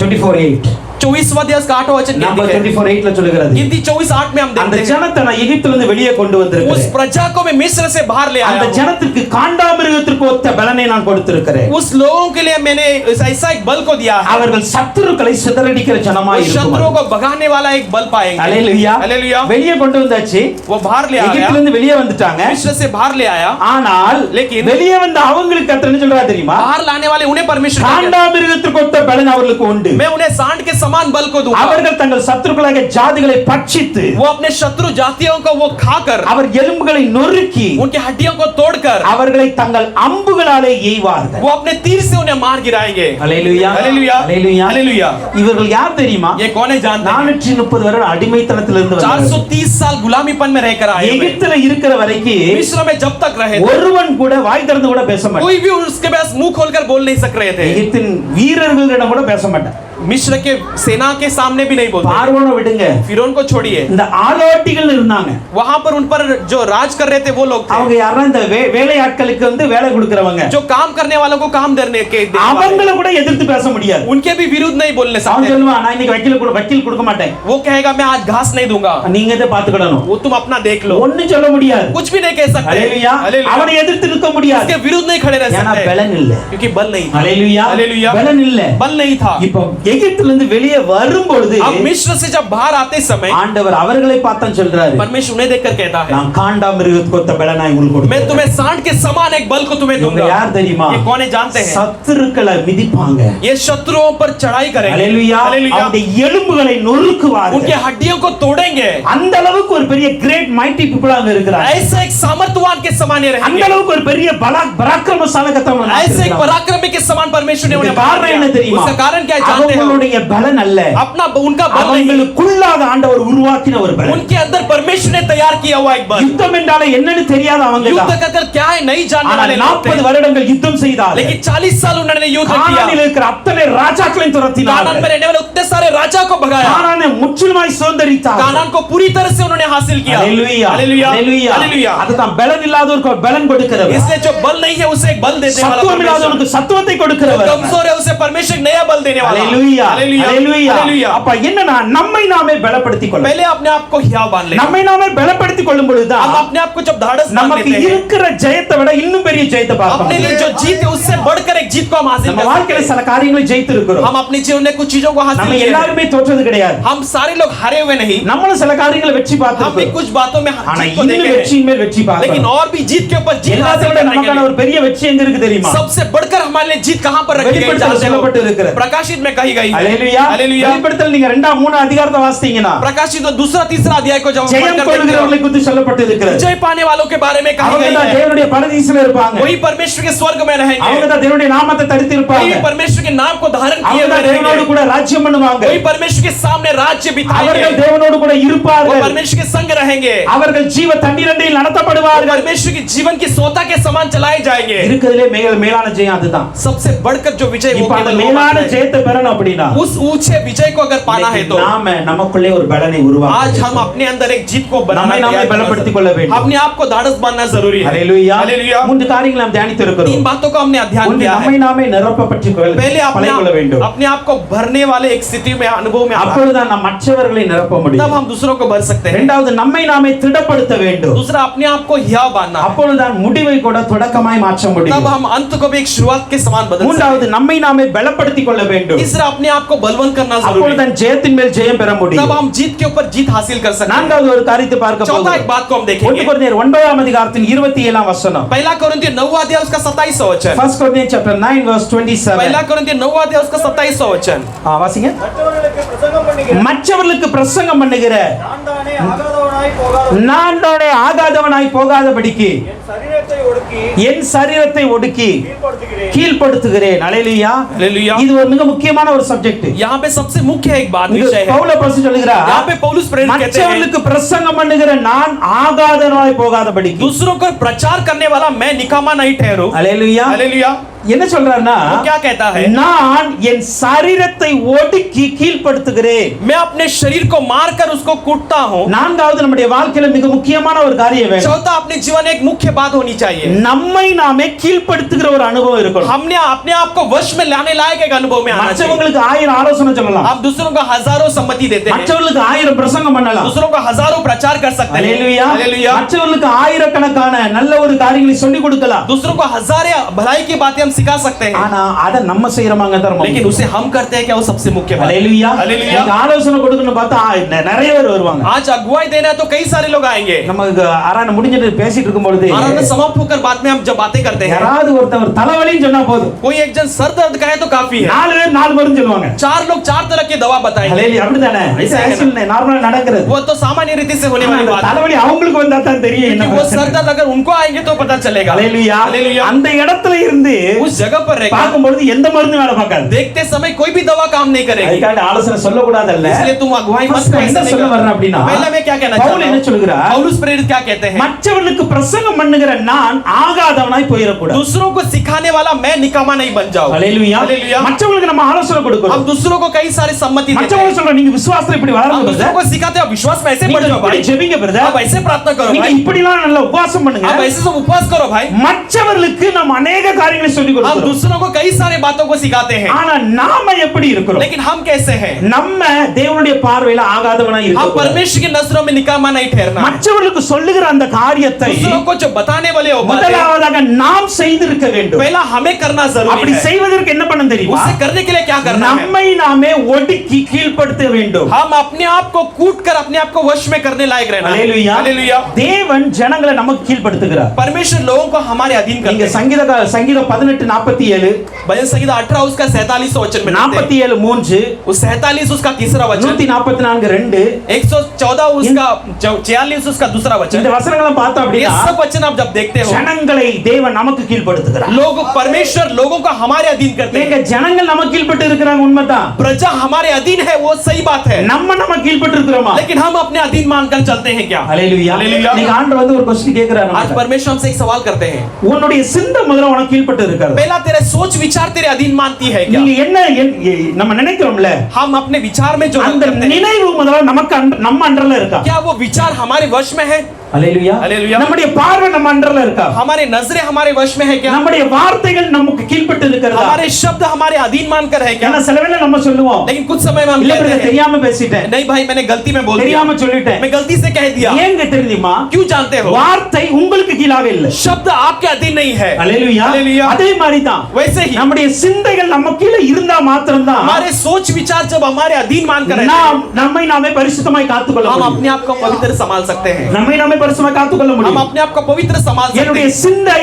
24:8 24वां अध्याय का 8वां वचन நம்பர் कहती है. 24:8ல சொல்லுகிறது. गिनती 24:8 में हम அந்த देखते हैं, ஜனத்தை நான் எகிப்திலிருந்து வெளியே கொண்டு उस வந்திருக்கிறேன். प्रजा को मैं मिस्र से बाहर ले அந்த आया हूं. ஜனத்திற்கு காண்டாமிருகத்திற்கு ஒத்த பலனை நான் கொடுத்திருக்கிறேன். उस लोगों के लिए मैंने ऐसा एक बल को दिया है. அவர்கள் சத்துருக்களை சிதறடிக்கிற ஜனமாய் उस शत्रुओं இருப்பார்கள். को भगाने वाला एक बल पाएंगे. ஹalleluya. हालेलुया. வெளியே கொண்டு வந்தாச்சு. वो बाहर ले आया, எகிப்திலிருந்து வெளியே வந்துட்டாங்க. मिस्र से बाहर ले आया. ஆனால் लेकिन வெளியே வந்த அவங்களுக்கு கர்த்தர் என்ன சொல்றாரு தெரியுமா? बाहर लाने वाले उन्हें परमेश्वर क्या कहता है? காண்டாமிருகத்திற்கு ஒத்த பலன் அவர்களுக்கு உண்டு. मैं उन्हें सांड के समान बल को दूंगा. அவர்கள் தங்கள் சத்துருக்களாகிய ஜாதிகளை பட்சித்து वो अपने शत्रु जातियों को वो खाकर, அவர் எலும்புகளை நொறுக்கி उनके हड्डियों को तोड़कर, அவர்களை தங்கள் அம்புகளாலே எய்வார்கள். वो अपने तीर से उन्हें मार गिराएंगे. ஹalleluya. हालेलुया. ஹalleluya. हालेलुया. இவர்கள் யார் தெரியுமா? ये कौन है जानते हैं? 430 வருடம் அடிமைத்தனத்திலிருந்து வந்தவர்கள். 430 साल गुलामीपन में रहकर आए हुए. எகிப்தில இருக்கிற வரைக்கும் मिस्र में जब तक रहे थे, ஒருவன் கூட வாய் திறந்து கூட பேச மாட்டான். कोई भी उसके पास मुंह खोलकर बोल नहीं सक रहे थे. எகிப்தின் வீரர்களிடம் கூட பேச மாட்டான். मिस्र के सेना के सामने भी नहीं बोलते। பார்வோனை விடுங்க, फिरौन को छोड़िए, இந்த ஆலோட்டிகள் இருந்தாங்க. वहां पर उन पर जो राज कर रहे थे वो लोग थे, அவங்க யாரா இந்த வேலையாட்களுக்கு வந்து வேலை கொடுக்கறவங்க, जो काम करने वालों को काम देने के, அவங்கள கூட எதிர்த்து பேச முடியாது. उनके भी विरुद्ध नहीं बोलने அவன் सकते। சொல்லுவான், நான் இன்னைக்கு வக்கீல் கொடுக்க மாட்டேன், वो कहेगा मैं आज घास नहीं दूंगा, நீங்க இத பாத்துக்கணும், वो तुम अपना देख लो, ஒண்ணும் சொல்ல முடியாது. कुछ भी नहीं कह सकते। ஹalleluya. हालेलुया। அவனை எதிர்த்து நிற்க முடியாது, उसके विरुद्ध नहीं खड़े रह ஏன்னா सकते, பலன் இல்ல. क्योंकि बल नहीं था। ஹalleluya. हालेलुया। பலன் இல்ல. बल नहीं था। இப்போ எகிப்திலிருந்து வெளியே வரும்பொழுது अब मिस्र से जब बाहर आते समय ஆண்டவர் அவர்களை பார்த்தான் சொல்றாரு, परमेश्वर उन्हें देखकर कहता है, நான் காண்டாமிருகத்துக்கு ஒத்த பலனாய் உங்களுக்கு मैं கொடுத்தேன். तुम्हें सांड के समान एक बल को तुम्हें இவங்க दूंगा। யார் தெரியுமா? ये कौन है जानते हैं? சத்துருக்களை மிதிப்பாங்க. ये शत्रुओं पर चढ़ाई करेंगे। ஹalleluya. हालेलुया। அவருடைய எலும்புகளை நொறுக்குவார்கள். उनके हड्डियों को तोड़ेंगे। அந்த அளவுக்கு ஒரு பெரிய கிரேட் மைட்டி பீப்பிள் அங்க இருக்கிறாங்க. ऐसे एक सामर्थ्यवान के समान ये அந்த रहेंगे। அளவுக்கு ஒரு பெரிய பராக்கிரமசாலி கத்தவங்க ऐसे एक पराक्रमी के समान परमेश्वर ने उन्हें காரணம் என்ன बनाया। தெரியுமா? उसका कारण क्या है जानते हो? அவங்களுடைய பலன் அல்ல, अपना उनका बल नहीं, அவங்களுக்குள்ளாக ஆண்டவர் உருவாக்கின ஒரு பலன். उनके अंदर परमेश्वर ने तैयार किया हुआ एक बल। யுத்தம் என்றால என்னன்னு தெரியாத அவங்க युद्ध தான். कर क्या है नहीं जानने ஆனா वाले लोग 40 थे। வருடங்கள் யுத்தம் செய்தார்கள். लेकिन 40 साल उन्होंने युद्ध किया। கானானில் இருக்கிற அத்தனை ராஜாக்களையும் कानान துரத்தினார்கள். में रहने वाले उतने सारे राजा को भगाया। கானானை முற்றிலுமாய் சுதந்தரித்தார்கள். कानान को पूरी तरह से उन्होंने हासिल किया। ஹalleluya. हालेलुया। ஹalleluya. हालेलुया। அதுதான் பலன் இல்லாதவருக்கு பலன் கொடுக்கிறவர். इसलिए जो बल नहीं है उसे एक बल देने वाला சத்துவம் परमेश्वर। இல்லாதவருக்கு சத்துவத்தை जो கொடுக்கிறவர். कमजोर है उसे परमेश्वर एक नया बल देने वाला। ஹalleluya. हालेलुया। ஹalleluya. हालेलुया। அப்ப என்னன்னா நம்மை நாமே பலப்படுத்திக் கொள்ள. पहले अपने आप को हियाव बांध ले। நம்மை நாமே பலப்படுத்திக் கொள்ளும் பொழுதுதான் हम अपने आप को जब धाड़स बांध நமக்கு लेते हैं, இருக்கிற ஜெயத்தை விட இன்னும் பெரிய ஜெயத்தை பார்க்க अपने लिए முடியும். जो जीत है उससे बढ़कर एक जीत को हम हासिल நம்ம कर सकते வாழ்க்கையில हैं। சில காரியங்களை ஜெயித்து இருக்கிறோம். हम अपने जीवन में कुछ चीजों को हासिल நம்ம किए हैं। எல்லாருமே தோற்றது கிடையாது. हम सारे लोग हारे हुए नहीं। நம்மளும் சில காரியங்களை வெற்றி हम भी பார்த்திருக்கோம். कुछ बातों में ஆனா जीत को இன்னும் देखे हैं। வெற்றியின் மேல் வெற்றி लेकिन பார்க்கணும். और भी जीत के ऊपर जीत हासिल எல்லாத்தையும் விட करने के நமக்கான लिए ஒரு பெரிய வெற்றி எங்க இருக்கு தெரியுமா? सबसे बढ़कर हमारे लिए जीत कहां पर रखी गई வெளிப்படுத்தல் जानते हो? சொல்லப்பட்டு இருக்கிறது. प्रकाशित में कही गई है। ஹalleluya. हालेलुया। வெளிப்படுத்தல் நீங்க 2 3 அதிகாரத்தை வாசித்தீங்கன்னா प्रकाशित तो दूसरा तीसरा अध्याय को जब हम ஜெயம் पढ़कर देखते கொள்கிறவர்களை हैं, குறித்து சொல்லப்பட்டு இருக்கிறது. विजय पाने वालों के बारे में कही அவங்க गई தான் है। தேவனுடைய பரதீசில இருப்பாங்க. वही परमेश्वर के स्वर्ग में அவங்க रहेंगे। தான் தேவனுடைய நாமத்தை தரித்து இருப்பாங்க. वही परमेश्वर के नाम को धारण किए அவங்க हुए தான் தேவனோடு रहेंगे। கூட ராஜ்யம் பண்ணுவாங்க. वही परमेश्वर के सामने राज्य बिताएंगे। அவர்கள் தேவனோடு கூட वो இருப்பார்கள். परमेश्वर के संग रहेंगे। அவர்கள் ஜீவ தண்ணீரண்டையில் वो நடத்தப்படுவார்கள். परमेश्वर के जीवन की सोता के समान चलाए जाएंगे। இருக்கிறதுலே மேலான ஜெயம் அதுதான். सबसे बढ़कर जो विजय वो இப்ப அந்த केवल वो மேலான मात्र है। ஜெயத்தை பெறணும் அப்படினா उस ऊंचे विजय को अगर पाना है तो நாம நமக்குள்ளே ஒரு பலனை உருவாக்க आज हम अपने अंदर एक जीत को बनाना நம்மை நாமே பலப்படுத்திக் கொள்ள வேண்டும். अपने आप को धाड़स बांधना जरूरी है। ஹalleluya. हालेलुया। மூன்று காரியங்களை நாம் தியானித்து இருக்கிறோம். तीन बातों को हमने अध्ययन ஒன்று किया நம்மை है। நாமே நிரப்பப்பட்டுக் पहले கொள்ள வேண்டும். अपने आप को भरने वाले एक स्थिति में अनुभव में आना। அப்பொழுதுதான் நாம் மற்றவர்களை நிரப்ப तब முடியும். हम दूसरों को भर सकते हैं। இரண்டாவது நம்மை நாமே திடப்படுத்த வேண்டும். दूसरा अपने आप को हियाव बांधना है। அப்பொழுதுதான் முடிவை கூட தொடக்கமாய் மாற்ற तब முடியும். हम अंत को भी एक शुरुआत के समान बदल सकते மூன்றாவது நம்மை நாமே பலப்படுத்திக் கொள்ள हैं। வேண்டும். तीसरा अपने आप को बलवंत करना जरूरी है। அப்பொழுதுதான் ஜெயத்தின் மேல் ஜெயம் பெற तब முடியும். हम जीत के ऊपर जीत हासिल कर सकते हैं। நான்காவது ஒரு காரியத்தை பார்க்க चौथा போகிறோம். एक बात को हम 1 देखेंगे। கொரிந்தியர் 9 அதிகாரத்தின் 27 வசனம். पहला कोरिन्थियर 9 अध्याय उसका 27वां वचन। 1 Corinthians chapter 9 verse 27. पहला कोरिन्थियर 9 अध्याय उसका 27वां वचन। வாசிங்க. மற்றவர்களுக்கு பிரசங்கம் பண்ணுகிற மற்றவர்களுக்கு பிரசங்கம் பண்ணுகிற நான் தானே ஆகாதவனாய் போகாத நான் தானே ஆகாதவனாய் போகாதபடிக்கு என் சரீரத்தை ஒடுக்கி என் சரீரத்தை ஒடுக்கி கீழ்ப்படுத்துகிறேன். கீழ்ப்படுத்துகிறேன். ஹalleluya. हालेलुया। இது ஒரு மிக முக்கியமான ஒரு சப்ஜெக்ட். यहाँ पे सबसे मुख्य एक बात विषय है। பவுல் அப்போஸ்தலன் சொல்கிறார், यहाँ पे पौलुस प्रेरित कहते हैं, மற்றவர்களுக்கு பிரசங்கம் பண்ணுகிற நான் ஆகாதவனாய் போகாதபடிக்கு. दूसरों को प्रचार करने वाला मैं निकामा नहीं ठहरू। ஹalleluya. हालेलुया। என்ன சொல்றாருன்னா, वो क्या कहता है? நான் என் சரீரத்தை ஒடுக்கி கீழ்ப்படுத்துகிறேன். मैं अपने शरीर को मारकर उसको कूटता हूँ। நான்காவது நம்முடைய வாழ்க்கையில மிக முக்கியமான ஒரு காரியம் வேணும். चौथा अपने जीवन में एक मुख्य बात होनी चाहिए। நம்மை நாமே கீழ்ப்படுத்துகிற ஒரு அனுபவம் இருக்கணும். हमने अपने आप को वश में लाने लायक एक अनुभव में आना चाहिए। மற்றவங்களுக்கு 1000 ஆலோசனை சொல்லலாம். आप दूसरों को हजारों सम्मति देते हैं। மற்றவங்களுக்கு 1000 பிரசங்கம் பண்ணலாம். दूसरों को हजारों प्रचार कर सकते हैं। ஹalleluya. हालेलुया। மற்றவங்களுக்கு ஆயிரக்கணக்கான நல்ல ஒரு காரியங்களை சொல்லி கொடுக்கலாம். दूसरों को हजारों भलाई की बातें हम सिखा सकते हैं। ஆனா அத நம்ம செய்யறோமாங்க தரமா. लेकिन उसे हम करते हैं क्या, वो सबसे मुख्य बात है। ஹalleluya. हालेलुया। நீங்க ஆலோசனை கொடுக்கணும் பார்த்தா நிறைய பேர் வருவாங்க. आज अगुवाई देना है तो कई सारे लोग आएंगे। நமக்கு ஆரான முடிஞ்சிட்டு பேசிட்டு இருக்கும் பொழுது आराधना समाप्त होकर बाद में हम जब बातें करते हैं, யாராவது ஒருத்தர் தலைவலின்னு சொன்னா போதும், कोई एक जन सर दर्द कहे तो काफी है। 4 பேர் 4 மருந்து சொல்லுவாங்க. 4 लोग 4 तरह की दवा बताएंगे। ஹalleluya. அப்படிதானே? இது ஆக்சுவலி நார்மலா நடக்கிறது. वो तो सामान्य रीति से होने वाली बात है। தலைவலி அவங்களுக்கு வந்தா தான் தெரியும் क्योंकि என்ன वो பிரச்சனை. सर दर्द अगर उनको आएंगे तो पता चलेगा। ஹalleluya. हालेलुया। அந்த இடத்துல இருந்து उस जगह पर रहकर பார்க்கும்போது எந்த மருந்து வேலை பார்க்காது. देखते समय कोई भी दवा काम नहीं करेगी। அதுக்காக ஆலோசனை சொல்லக்கூடாதல்ல. इसलिए तुम अगुवाई मत First என்ன சொல்ல வர்றேன் அப்படின்னா, पहले मैं क्या कहना பவுல் என்ன சொல்கிறார்? पौलुस प्रेरित क्या कहते हैं? மற்றவர்களுக்கு பிரசங்கம் பண்ணுகிற நான் ஆகாதவனாய் போயிடக்கூடாது. दूसरों को सिखाने वाला मैं निकामा नहीं बन जाऊं। ஹalleluya. हालेलुया। மற்றவங்களுக்கு நம்ம ஆலோசனை கொடுக்கிறோம். हम दूसरों को कई सारे सम्मति देते हैं। மற்றவங்க சொல்றாங்க நீங்க விசுவாசத்துல இப்படி हम வளரணும் दूसरों பிரதர். को सिखाते हैं विश्वास में ऐसे बढ़ जाओ இப்படி भाई। ஜெபிங்க பிரதர். आप ऐसे प्रार्थना करो நீங்க भाई। இப்படிலாம் நல்ல உபவாசம் பண்ணுங்க. आप ऐसे सब उपवास करो भाई। மற்றவர்களுக்கு நம்ம अनेक காரியங்களை சொல்லி हम கொடுக்கிறோம். दूसरों को कई सारे बातों को सिखाते हैं। ஆனா நாம எப்படி இருக்கிறோம்? लेकिन हम कैसे हैं? நம்ம தேவனுடைய பார்வையில ஆகாதவனாய் हम இருக்கிறோம். परमेश्वर की नजरों में निकामा नहीं ठहरना। மற்றவர்களுக்கு சொல்லுகிற அந்த காரியத்தை दूसरों को जो बताने वाले हो बातें, முதலாவதாக நாம் செய்திருக்க வேண்டும். पहला हमें करना जरूरी அப்படி है। செய்வதற்கு என்ன பண்ண தெரியுமா? उसे करने के लिए क्या करना है? நம்மை நாமே ஒடுக்கி கீழ்ப்படுத்த வேண்டும். हम अपने आप को कूट कर अपने आप को वश में करने लायक रहना है। ஹalleluya. हालेलुया। தேவன் ஜனங்களை நமக்கு கீழ்ப்படுத்துகிறார். परमेश्वर लोगों को हमारे अधीन நீங்க करते हैं। சங்கீதம் 18:47 भजन संहिता 18 उसका 47 वचन में देखते हैं। 47:3 उस 47 उसका तीसरा वचन, 144:2 114 उसका 46 उसका दूसरा இந்த वचन। வசனங்களை பார்த்தா ये அப்படினா सब वचन आप जब देखते हो, ஜனங்களை தேவன் நமக்கு கீழ்ப்படுத்துகிறார். लोग परमेश्वर लोगों को हमारे अधीन करते நீங்க हैं। ஜனங்கள் நமக்கு கீழ்ப்பட்டு இருக்கிறாங்க உண்மைதான். प्रजा हमारे अधीन है वो सही बात है, நம்ம கீழ்ப்பட்டு இருக்கிறோமா? लेकिन हम अपने अधीन मानकर चलते हैं क्या? ஹalleluya. हालेलुया। நீங்க ஆண்டவர் வந்து ஒரு क्वेश्चन கேக்குறாரு. आज परमेश्वर हमसे एक सवाल करते हैं, உன்னுடைய சிந்தை முதல்ல உனக்கு கீழ்ப்பட்டு இருக்கிறது. पहला तेरा सोच विचार तेरे अधीन मानती है क्या? நீங்க என்ன நம்ம நினைக்கிறோம்ல, हम अपने विचार में जो அந்த करते हैं, நினைவு முதல்ல நமக்கு நம்ம அண்டர்ல இருக்கா? क्या वो विचार हमारे वश में है? ஹalleluya. हालेलुया। நம்முடைய பார்வை நம்ம அண்டர்ல இருக்கா? हमारे नजरें हमारे वश में है क्या? நம்முடைய வார்த்தைகள் நமக்கு கீழ்ப்பட்டு இருக்கிறதா? हमारे शब्द हमारे अधीन मानकर है क्या? ஏன்னா சில வேளை நம்ம சொல்லுவோம், लेकिन कुछ समय में हम இல்ல कहते பிரதர் हैं, தெரியாம பேசிட்டேன், नहीं भाई मैंने गलती में बोल दिया, தெரியாம சொல்லிட்டேன். मैं गलती से कह दिया। ஏங்க தெரியுமா? क्यों जानते हो? வார்த்தை உங்களுக்கு கீழாக இல்ல. शब्द आपके अधीन नहीं है। ஹalleluya. हालेलुया। அதே மாதிரி தான் वैसे ही நம்முடைய சிந்தைகள் நம்ம கீழ இருந்தா மாத்திரம் தான் हमारे सोच विचार जब हमारे अधीन मानकर रहते நாம் हैं, நம்மை நாமே பரிசுத்தமாய் காத்துக்கொள்ள हम முடியும். अपने आप को पवित्र संभाल सकते हैं। நம்மை நாமே பரிசுத்தமாய் காத்துக்கொள்ள हम முடியும். अपने आप को पवित्र संभाल सकते என்னுடைய हैं। சிந்தை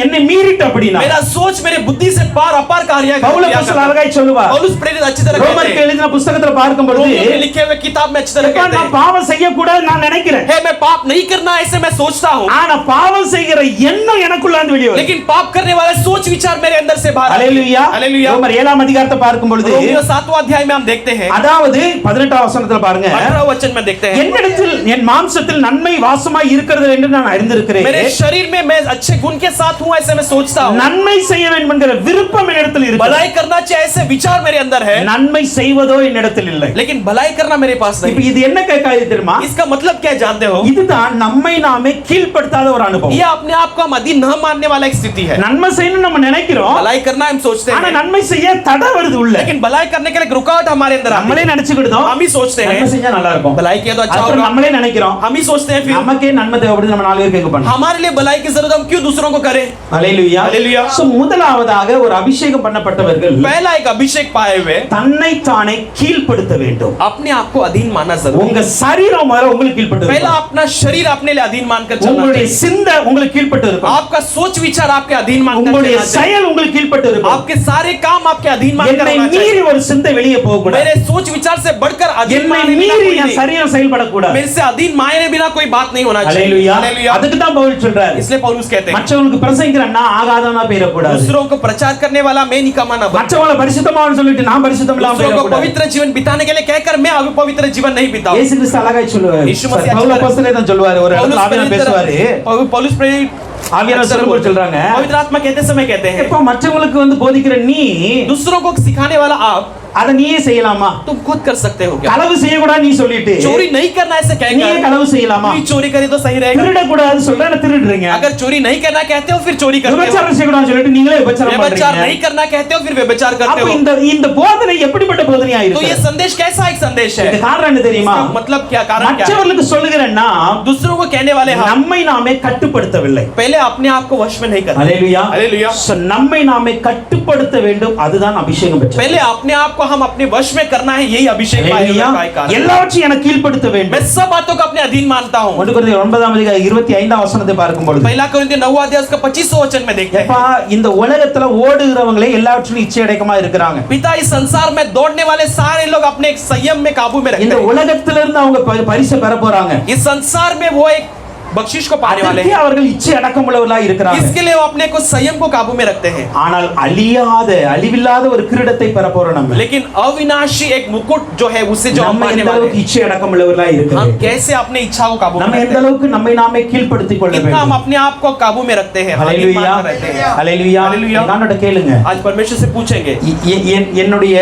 என்னை மீறிட்டு அப்படினா मेरा सोच मेरे बुद्धि से पार अपार कार्य பவுல் किया அப்போஸ்தலன் करता है। அழகாய் சொல்லுவார். पौलुस प्रेरित अच्छी तरह कहते ரோமருக்கு हैं, எழுதின புத்தகத்துல பார்க்கும் பொழுது रोमियों में लिखे हुए किताब में अच्छी तरह कहते நான் हैं, பாவம் செய்ய கூடாது நான் நினைக்கிறேன். है मैं पाप नहीं करना ऐसे मैं सोचता हूँ, ஆனா பாவம் செய்கிற எண்ணம் எனக்குள்ள இருந்து வெளியே வருது. लेकिन पाप करने वाले सोच विचार मेरे अंदर से बाहर आते हैं। ஹalleluya. हालेलुया। ரோமர் 7ஆம் அதிகாரத்தை பார்க்கும் பொழுது रोमियो 7वां अध्याय में हम देखते हैं, அதாவது 18ஆம் வசனத்துல பாருங்க, 18 वचन में देखते हैं, என்னிடத்தில் என் மாம்சத்தில் நன்மை வாசமாய் இருக்கிறது என்று நான் அறிந்திருக்கிறேன். मेरे शरीर में मैं अच्छे गुण के साथ हूँ ऐसे मैं सोचता हूँ, நன்மை செய்ய வேண்டும் என்கிற விருப்பம் என்னிடத்தில் இருக்கு. भलाई करना चाहिए ऐसे विचार मेरे अंदर है, நன்மை செய்வதோ என்னிடத்தில் இல்லை. लेकिन भलाई करना मेरे पास இப்போ नहीं। இது என்ன காரியம் தெரியுமா? इसका मतलब क्या है जानते हो? இதுதான் நம்மை நாமே கீழ்ப்படுத்தாத ஒரு அனுபவம். ये अपने आप को हम अधीन न मानने वाला एक स्थिति है। நன்மை செய்யணும் நம்ம நினைக்கிறோம், भलाई करना हम सोचते ஆனா हैं, நன்மை செய்ய தடை வருது உள்ள. लेकिन भलाई करने के लिए रुकावट हमारे अंदर आती நம்மளே है। நினைச்சுக்கிட்டோம் हम ही सोचते நன்மை हैं செஞ்சா நல்லா இருக்கும். भलाई किया तो अच्छा அப்புறம் होगा, நம்மளே நினைக்கிறோம் हम ही सोचते हैं फिर நமக்கே நன்மை தேவைப்படுது, நம்ம 4 பேருக்கு கேட்க பண்ணோம். हमारे लिए भलाई की जरूरत हम क्यों दूसरों को करें? ஹalleluya. हालेलुया। சோ முதலாவதாக ஒரு அபிஷேகம் பண்ணப்பட்டவர்கள் पहला एक अभिषेक पाए हुए தன்னை தானே கீழ்ப்படுத்த வேண்டும். अपने आप को अधीन मानना जरूरी உங்க है। சரீரம் முதல்ல உங்களுக்கு கீழ்ப்பட்டு पहला இருக்கணும். अपना शरीर अपने लिए अधीन मानकर चलना உங்களுடைய चाहिए। சிந்தை உங்களுக்கு கீழ்ப்பட்டு இருக்கணும். आपका सोच विचार आपके अधीन मानकर உங்களுடைய चलना चाहिए। செயல் உங்களுக்கு கீழ்ப்பட்டு இருக்கணும். आपके सारे काम आपके अधीन मानकर என்னை होना चाहिए। மீறி ஒரு சிந்தை வெளியே போக கூடாது. मेरे सोच विचार से बढ़कर अधीन என்னை माने बिना மீறி कोई என் नहीं। சரீரம் செயல்படக்கூடாது. मेरे से अधीन माने बिना कोई बात नहीं होना चाहिए। ஹalleluya. हालेलुया। அதுக்கு தான் பவுல் சொல்றாரு, इसलिए पौलुस कहते हैं மற்றவங்களுக்கு பிரசங்கிக்கிறேன்னா ஆகாதவனா போயிடக்கூடாது. दूसरों को प्रचार करने वाला मैं निकामा न बन, மற்றவங்கள பரிசுத்தமான்னு சொல்லிட்டு நான் பரிசுத்தம் இல்லாம दूसरों को போயிடக்கூடாது. पवित्र जीवन बिताने के लिए कहकर मैं अपवित्र जीवन नहीं बिताऊं। இயேசு கிறிஸ்து அழகாய் சொல்லுவாரு. यीशु मसीह பவுல் அப்போஸ்தலன் தான் சொல்லுவாரு, ஒரு இடத்துல ஆவியானவர் பேசுவாரு. पौलुस प्रेरित ஆவியானவர் சொல்லும்போது சொல்றாங்க, पवित्र आत्मा कहते समय कहते हैं, எப்ப மற்றவங்களுக்கு வந்து போதிக்கிற நீ दूसरों को सिखाने वाला आप அத நீயே செய்யலாமா? तुम खुद कर सकते हो क्या? களவு செய்ய கூடாது நீ சொல்லிட்டு चोरी नहीं करना ऐसे நீயே कहकर களவு செய்யலாமா? कोई चोरी करे तो सही रहेगा। திருட கூடாது சொல்றேன் திருடுறீங்க. अगर चोरी नहीं करना कहते हो फिर चोरी करते हो। விபச்சாரம் செய்ய கூடாது சொல்லிட்டு நீங்களே விபச்சாரம் व्यभिचार பண்றீங்க. नहीं करना कहते हो फिर व्यभिचार करते அப்ப हो। இந்த போதனை எப்படிப்பட்ட போதனையா तो ये இருக்கு? संदेश कैसा एक संदेश है? இது காரணம் என்ன தெரியுமா? इसका मतलब क्या कारण क्या है? மற்றவர்களுக்கு சொல்லுகிறேன்னா दूसरों को कहने वाले हम நம்மை நாமே கட்டுப்படுத்தவில்லை. पहले अपने आप को वश में नहीं करते। ஹalleluya. हालेलुया। சோ நம்மை நாமே கட்டுப்படுத்த வேண்டும், அதுதான் அபிஷேகம் பெற்றது. पहले अपने आप को हम अपने वश में करना है, यही अभिषेक पाए हुए का एक कारण है। எல்லாவற்றையும் எனக்கு கீழ்ப்படுத்த मैं வேண்டும். सब बातों को अपने अधीन मानता हूँ। 1 கொரிந்தியர் 9ஆம் அதிகாரம் 25ஆம் வசனத்தை பார்க்கும் பொழுது, पहला कोरिन्थियों 9वां अध्याय उसका 25वां वचन में देखते எப்பா हैं, இந்த உலகத்துல ஓடுகிறவங்களே எல்லாவற்றிலும் இச்சை அடக்கமா இருக்கிறாங்க. पिता इस संसार में दौड़ने वाले सारे लोग अपने एक संयम में काबू में रखते இந்த हैं। உலகத்துல இருந்து அவங்க பரிசை பெற போறாங்க. इस संसार में वो एक बख्शिश को पाने वाले அதற்கே हैं। அவர்கள் இச்சை அடக்கமுள்ளவர்களாக இருக்கிறார்கள். इसके लिए वो अपने को संयम को काबू में रखते हैं। ஆனால் அழிவில்லாத ஒரு கிரீடத்தை பெற போறோம் நம்ம. लेकिन अविनाशी एक मुकुट जो है उससे जो हम நம்ம पाने எந்த वाले அளவுக்கு हैं, இச்சை அடக்கமுள்ளவர்களாக हम இருக்கிறோம். कैसे अपने इच्छाओं को काबू में நம்ம रखते எந்த हैं, அளவுக்கு நம்மை நாமே கீழ்ப்படுத்திக் கொள்ள कितना हम வேண்டும். अपने आप को काबू में रखते हैं, हाकिम ஹalleluya मानकर रहते हैं। ஹalleluya. ஹalleluya. நானோட கேளுங்க. आज परमेश्वर से पूछेंगे, என்னுடைய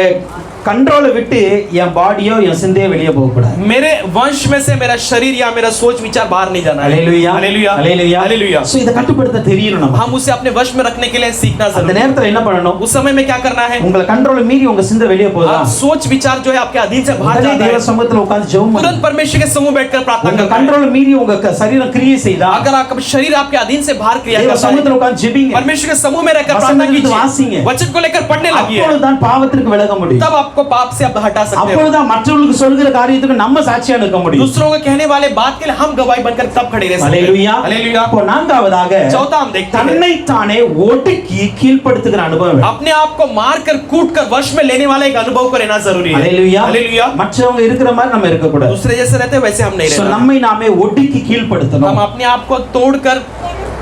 கண்ட்ரோலை விட்டு என் பாடியோ என் சிந்தையோ வெளியே போக கூடாது. मेरे वंश में से मेरा शरीर या मेरा सोच विचार बाहर नहीं जाना है। ஹalleluya हालेलुया ஹalleluya हालेलुया। சோ இத கட்டுப்படுத்த தெரியணும் நம்ம. हम उसे अपने वश में रखने के लिए सीखना அந்த जरूरी है। நேரத்துல என்ன பண்ணணும்? उस समय में क्या करना है? உங்க கண்ட்ரோலை மீறி உங்க சிந்தை வெளியே போகுதா? आप सोच विचार जो है आपके अधीन से बाहर உடனே जाता தேவ है, சமூகத்துல உட்கார்ந்து ஜெபம் பண்ணுங்க. तुरंत परमेश्वर के समूह बैठकर प्रार्थना உங்க करना है। கண்ட்ரோலை மீறி உங்க சரீரம் கிரியை செய்தா अगर आपका शरीर आपके अधीन से बाहर क्रिया தேவ करता சமூகத்துல है, உட்கார்ந்து ஜெபிங்க. परमेश्वर के समूह में रहकर वचन प्रार्थना எடுத்து வாசிங்க. कीजिए, वचन को लेकर पढ़ने लगिए, அப்பொழுதுதான் பாவத்திற்கு விலக முடியும். तब आपको पाप से आप हटा सकते हो। அப்பொழுதுதான் மற்றவங்களுக்கு சொல்கிற காரியத்துக்கு நம்ம சாட்சியா நிற்க முடியும். दूसरों को कहने वाले बात के लिए हम गवाही बनकर तब खड़े रह सकते ஹalleluya हैं। हालेलुया। இப்போ நான்காவதாக चौथा हम देखते हैं, தன்னை தானே ஒடுக்கி கீழ்ப்படுத்துகிற அனுபவம். अपने आप को मार कर कूट कर वश में लेने वाला एक अनुभव को लेना जरूरी है। ஹalleluya हालेलुया। மற்றவங்க இருக்கிற மாதிரி நம்ம இருக்க கூடாது. दूसरे जैसे रहते हैं वैसे हम नहीं சோ रहना। நம்மை நாமே ஒடுக்கி கீழ்ப்படுத்தணும். हम अपने आप को तोड़कर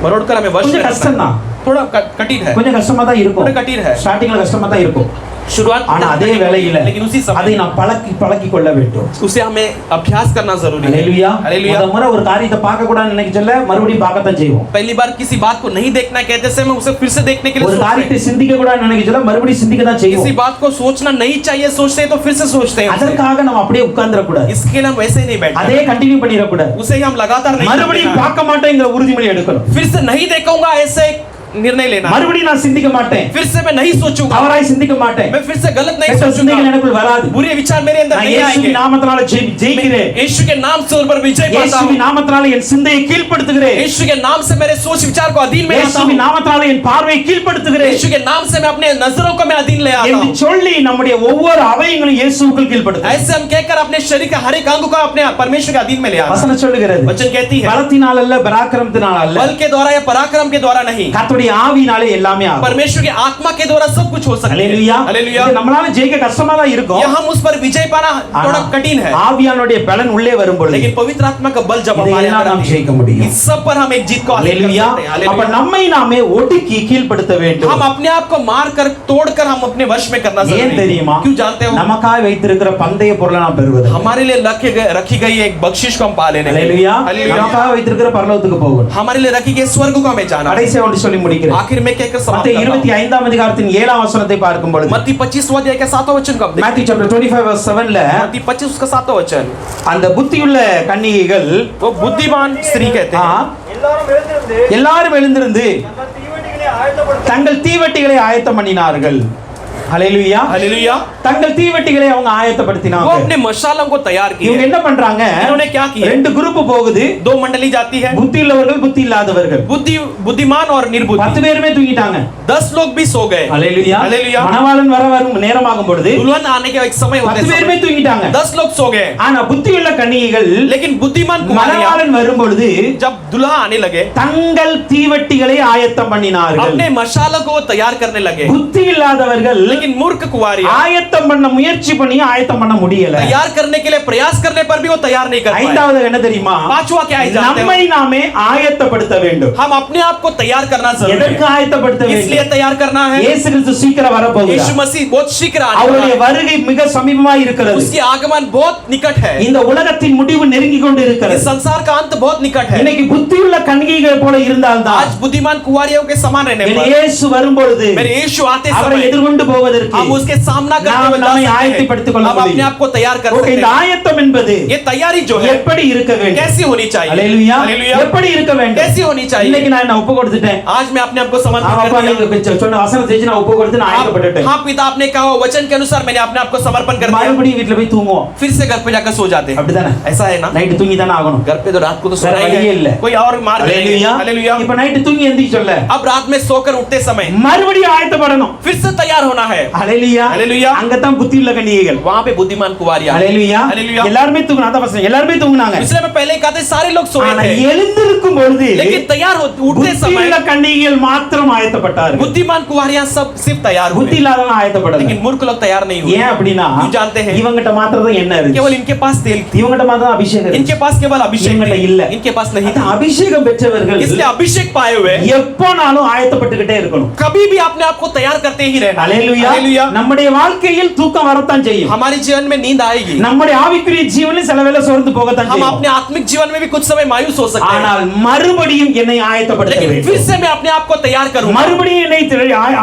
मरोड़कर हमें वश में கொஞ்சம் रखना கஷ்டம் है। தான். थोड़ा कठिन है, கொஞ்சம் கஷ்டமா தான் இருக்கும். थोड़ा कठिन है, ஸ்டார்டிங்ல கஷ்டமா தான் இருக்கும். शुरुआत ஆனா அதே வேளையில लेकिन उसी அதை समय நாம் பழக்கி கொள்ள வேண்டும். उसे हमें अभ्यास करना जरूरी है। ஹalleluya हालेलुया। முத முறை ஒரு காரியத்தை பார்க்க கூடாதுன்னு நினைக்கல மறுபடியும் பார்க்கத்தான் செய்வோம். पहली बार किसी बात को नहीं देखना कहते समय उसे फिर से देखने के लिए ஒரு सोचते காரியத்தை हैं। சிந்திக்க கூடாதுன்னு நினைக்கல மறுபடியும் சிந்திக்க தான் किसी செய்வோம். बात को सोचना नहीं चाहिए सोचते हैं तो फिर से सोचते हैं उसे। அதற்காக நம்ம அப்படியே உட்கார்ந்துற கூடாது. इसके लिए हम वैसे ही नहीं बैठते, அதே கண்டினியூ பண்ணிர கூடாது. उसे ही हम लगातार नहीं மறுபடியும் करते हैं। பார்க்க மாட்டேங்கிற உறுதிமொழி எடுக்கணும். फिर से नहीं देखूंगा ऐसे निर्णय लेना, மறுபடியும் நான் சிந்திக்க மாட்டேன், फिर से मैं नहीं सोचूंगा, தவறாய் சிந்திக்க மாட்டேன், मैं फिर से गलत नहीं கெட்ட சிந்தனைகள் सोचूंगा, எனக்குள் வராது. बुरे विचार मेरे अंदर நான் नहीं இயேசுவின் आएंगे, நாமத்தினால ஜெயிக்கிறேன். यीशु के नाम से उन पर विजय पाता हूं, இயேசுவின் நாமத்தினால என் சிந்தையை கீழ்ப்படுத்துகிறேன். यीशु के नाम से मेरे सोच विचार को अधीन में लाता இயேசுவின் हूं, நாமத்தினால என் பார்வையை கீழ்ப்படுத்துகிறேன் यीशु के नाम से मैं अपने नजरों को मैं अधीन ले आता என்று हूं। சொல்லி நம்முடைய ஒவ்வொரு அவயங்களும் இயேசுவுக்குள் கீழ்ப்படுத்துகிறேன். ऐसे हम कहकर अपने शरीर का हर एक अंग को अपने परमेश्वर के अधीन में ले आता। வசனம் சொல்லுகிறது, वचन कहती है, பலத்தினால் அல்ல பராக்கிரமத்தினால் அல்ல, बल के द्वारा या पराक्रम के द्वारा नहीं, கர்த்தருடைய ஆவியினாலே எல்லாமே ஆகும். परमेश्वर के आत्मा के द्वारा सब कुछ हो सकता है। ஹalleluya. हालेलुया। இது நம்மளால ஜெயிக்க கஷ்டமா தான் இருக்கும். यह हम उस पर विजय पाना थोड़ा कठिन है, ஆவியானுடைய பலன் உள்ளே வரும் பொழுது लेकिन पवित्र आत्मा का बल जब हमारे இதையெல்லாம் अंदर நாம் आती है, ஜெயிக்க முடியும். इस सब पर हम एक जीत को हासिल कर ஹalleluya. सकते हैं। அப்ப हालेलुया। நம்மை நாமே ஒடுக்கி கீழ்ப்படுத்த வேண்டும். हम अपने आप को मार कर तोड़ कर हम अपने वश में करना ஏன் जरूरी है। தெரியுமா? क्यों जानते हो? நமக்காய் வைத்திருக்கிற பந்தய பொருளை நாம் பெறுவது. हमारे लिए रखी गई एक बख्शिश को हम पा लेने के लिए। ஹalleluya. हालेलुया। நமக்காக வைத்திருக்கிற பரலோகத்துக்கு போகணும். हमारे लिए रखी गई स्वर्ग को हमें जाना है। கடைசியா ஒன்று சொல்லி முடிக்கிறேன். आखिर में कहकर समाप्त மத்தேயு करता हूं। 25ஆம் அதிகாரத்தின் 7ஆம் வசனத்தை பார்க்கும் பொழுது मत्ती 25वां अध्याय का 7वां वचन को हम देखते Matthew chapter 25:7ல हैं। मत्ती 25 उसका 7वां वचन, அந்த புத்தியுள்ள கன்னிகைகள் वो बुद्धिमान स्त्री कहते ஆ, हैं, எல்லாரும் எழுந்திருந்து எல்லாரும் எழுந்திருந்து தங்கள் தீவெட்டிகளை ஆயத்தப்படுத்த தங்கள் தீவெட்டிகளை ஆயத்தம் பண்ணினார்கள். ஹalleluya. हालेलुया। தங்கள் தீவெட்டிகளை அவங்க वो ஆயத்தப்படுத்தினாங்க. अपने मशालों को तैयार இவங்க किए। என்ன பண்றாங்க? इन्होंने क्या किया? ரெண்டு குரூப் போகுது. दो मंडली जाती है, புத்தி உள்ளவர்கள் புத்தி இல்லாதவர்கள். बुद्धिमान और 10 निर्बुद्धि। பேருமே தூங்கிட்டாங்க. 10 लोग भी सो गए। ஹalleluya. हालेलुया। மணவாளன் வரும் நேரமாகும் பொழுது दुल्हन आने के एक समय होते 10 பேருமே समय தூங்கிட்டாங்க. 10 लोग सो गए, ஆனா புத்தியுள்ள கன்னிகைகள் लेकिन बुद्धिमान कुमारियां மணவாளன் வரும் பொழுது जब दुल्हा आने लगे தங்கள் தீவெட்டிகளை ஆயத்தம் பண்ணினார்கள். अपने मशालों को तैयार करने लगे, புத்தி இல்லாதவர்கள் लेकिन मूर्ख कुमारियां ஆயத்தம் பண்ண முயற்சி பண்ணி ஆயத்தம் பண்ண முடியல. तैयार करने के लिए प्रयास करने पर भी वो तैयार नहीं कर पाए। ஐந்தாவது என்ன தெரியுமா? पांचवा क्या है जानते நம்மை हो? நாமே ஆயத்தப்படுத்த வேண்டும். हम अपने आप को तैयार करना जरूरी எதற்கு है। ஆயத்தப்படுத்த इसलिए வேண்டும்? तैयार करना है, இயேசு கிறிஸ்து சீக்கிரம் வர यीशु போகிறார். मसीह बहुत शीघ्र आने वाला அவருடைய है, வருகை மிக சமீபமாய் இருக்கிறது. उसकी आगमन बहुत निकट है, இந்த உலகத்தின் முடிவு நெருங்கி கொண்டு इस இருக்கிறது. संसार का अंत बहुत निकट है। இன்னைக்கு புத்தியுள்ள கன்னிகைகள் போல இருந்தால்தான் आज बुद्धिमान कुमारियों के समान रहने पर, இயேசு வரும் பொழுது मेरे यीशु आते அவரை समय எதிர்கொண்டு போவதற்கு हम उसके सामना करते நாம் हुए जा நம்மை सकते ஆயத்தப்படுத்திக் हैं। கொள்ள हम अपने முடியும். आप को तैयार कर ஓகே, सकते இந்த हैं। ஆயத்தம் என்பது ये तैयारी जो है எப்படி இருக்க வேண்டும்? कैसी होनी चाहिए? ஹalleluya. हालेलुया। எப்படி இருக்க வேண்டும்? कैसी होनी चाहिए? இன்னைக்கு நான் என்ன ஒப்பு கொடுத்துட்டேன். आज मैं अपने आप को समर्पित ஆமாப்பா, कर दिया। நீங்க சொன்ன வசனம் செஞ்சு நான் ஒப்பு கொடுத்து நான் ஆயத்தப்பட்டுட்டேன். हाँ पिता, आपने कहा वचन के अनुसार मैंने अपने आप को समर्पण कर दिया। மறுபடியும் வீட்ல போய் தூங்குவோம். फिर से घर पे जाकर सो जाते हैं, அப்படிதானே? ऐसा है ना? நைட் தூங்கி தானே ஆகணும். घर पे तो रात को तो வேற सोना ही வழியே இல்ல. है, कोई और मार्ग नहीं है। ஹalleluya. हालेलुया। இப்ப நைட் தூங்கி எந்திரிக்க சொல்ல अब रात में सोकर उठते समय மறுபடியும் ஆயத்தப்படணும். फिर से तैयार होना है। है। ஹalleluya Hallelujah. அங்கதான் புத்தி உள்ள கன்னிகைகள் वहाँ पे बुद्धिमान कुंवारियां। ஹalleluya Hallelujah. எல்லாரும் தூங்குனாங்க அதான் வசனம் எல்லாரும் தூங்குனாங்க इसलिए मैं पहले कहा था सारे लोग सोए ஆனா थे, எழுந்திருக்கும் பொழுது लेकिन तैयार उठते புத்தி समय உள்ள கன்னிகைகள் மாத்திரம் ஆயத்தப்பட்டார்கள் बुद्धिमान कुंवारियां सब सिर्फ तैयार புத்தி हुए, இல்லாதவங்க ஆயத்தப்படல लेकिन मूर्ख लोग तैयार नहीं हुए। ஏன் அப்படின்னா क्यों जानते हैं? இவங்கிட்ட மாத்திரம் தான் என்ன இருக்கு केवल इनके पास तेल थी, இவங்கிட்ட மாத்திரம் தான் அபிஷேகம் இருக்கு. इनके पास केवल अभिषेक इनमें थी, இல்ல. इनके पास नहीं அந்த था। அபிஷேகம் பெற்றவர்கள் इसलिए अभिषेक पाए हुए எப்போனாலும் ஆயத்தப்பட்டுக்கிட்டே இருக்கணும் कभी भी अपने आप को तैयार करते ही रहना। ஹalleluya हालेलुया। நம்முடைய வாழ்க்கையில் தூக்கம் வரத்தான் செய்யும் हमारे जीवन में नींद आएगी, நம்முடைய ஆவிக்குரிய ஜீவனில் சில வேளை சோர்ந்து போகத்தான் हम செய்யும் अपने आत्मिक जीवन में भी कुछ समय मायूस हो सकते हैं, ஆனால் மறுபடியும் என்னை ஆயத்தப்படுத்த लेकिन फिर வேண்டும் से मैं अपने आप को तैयार करूंगा, மறுபடியும் என்னை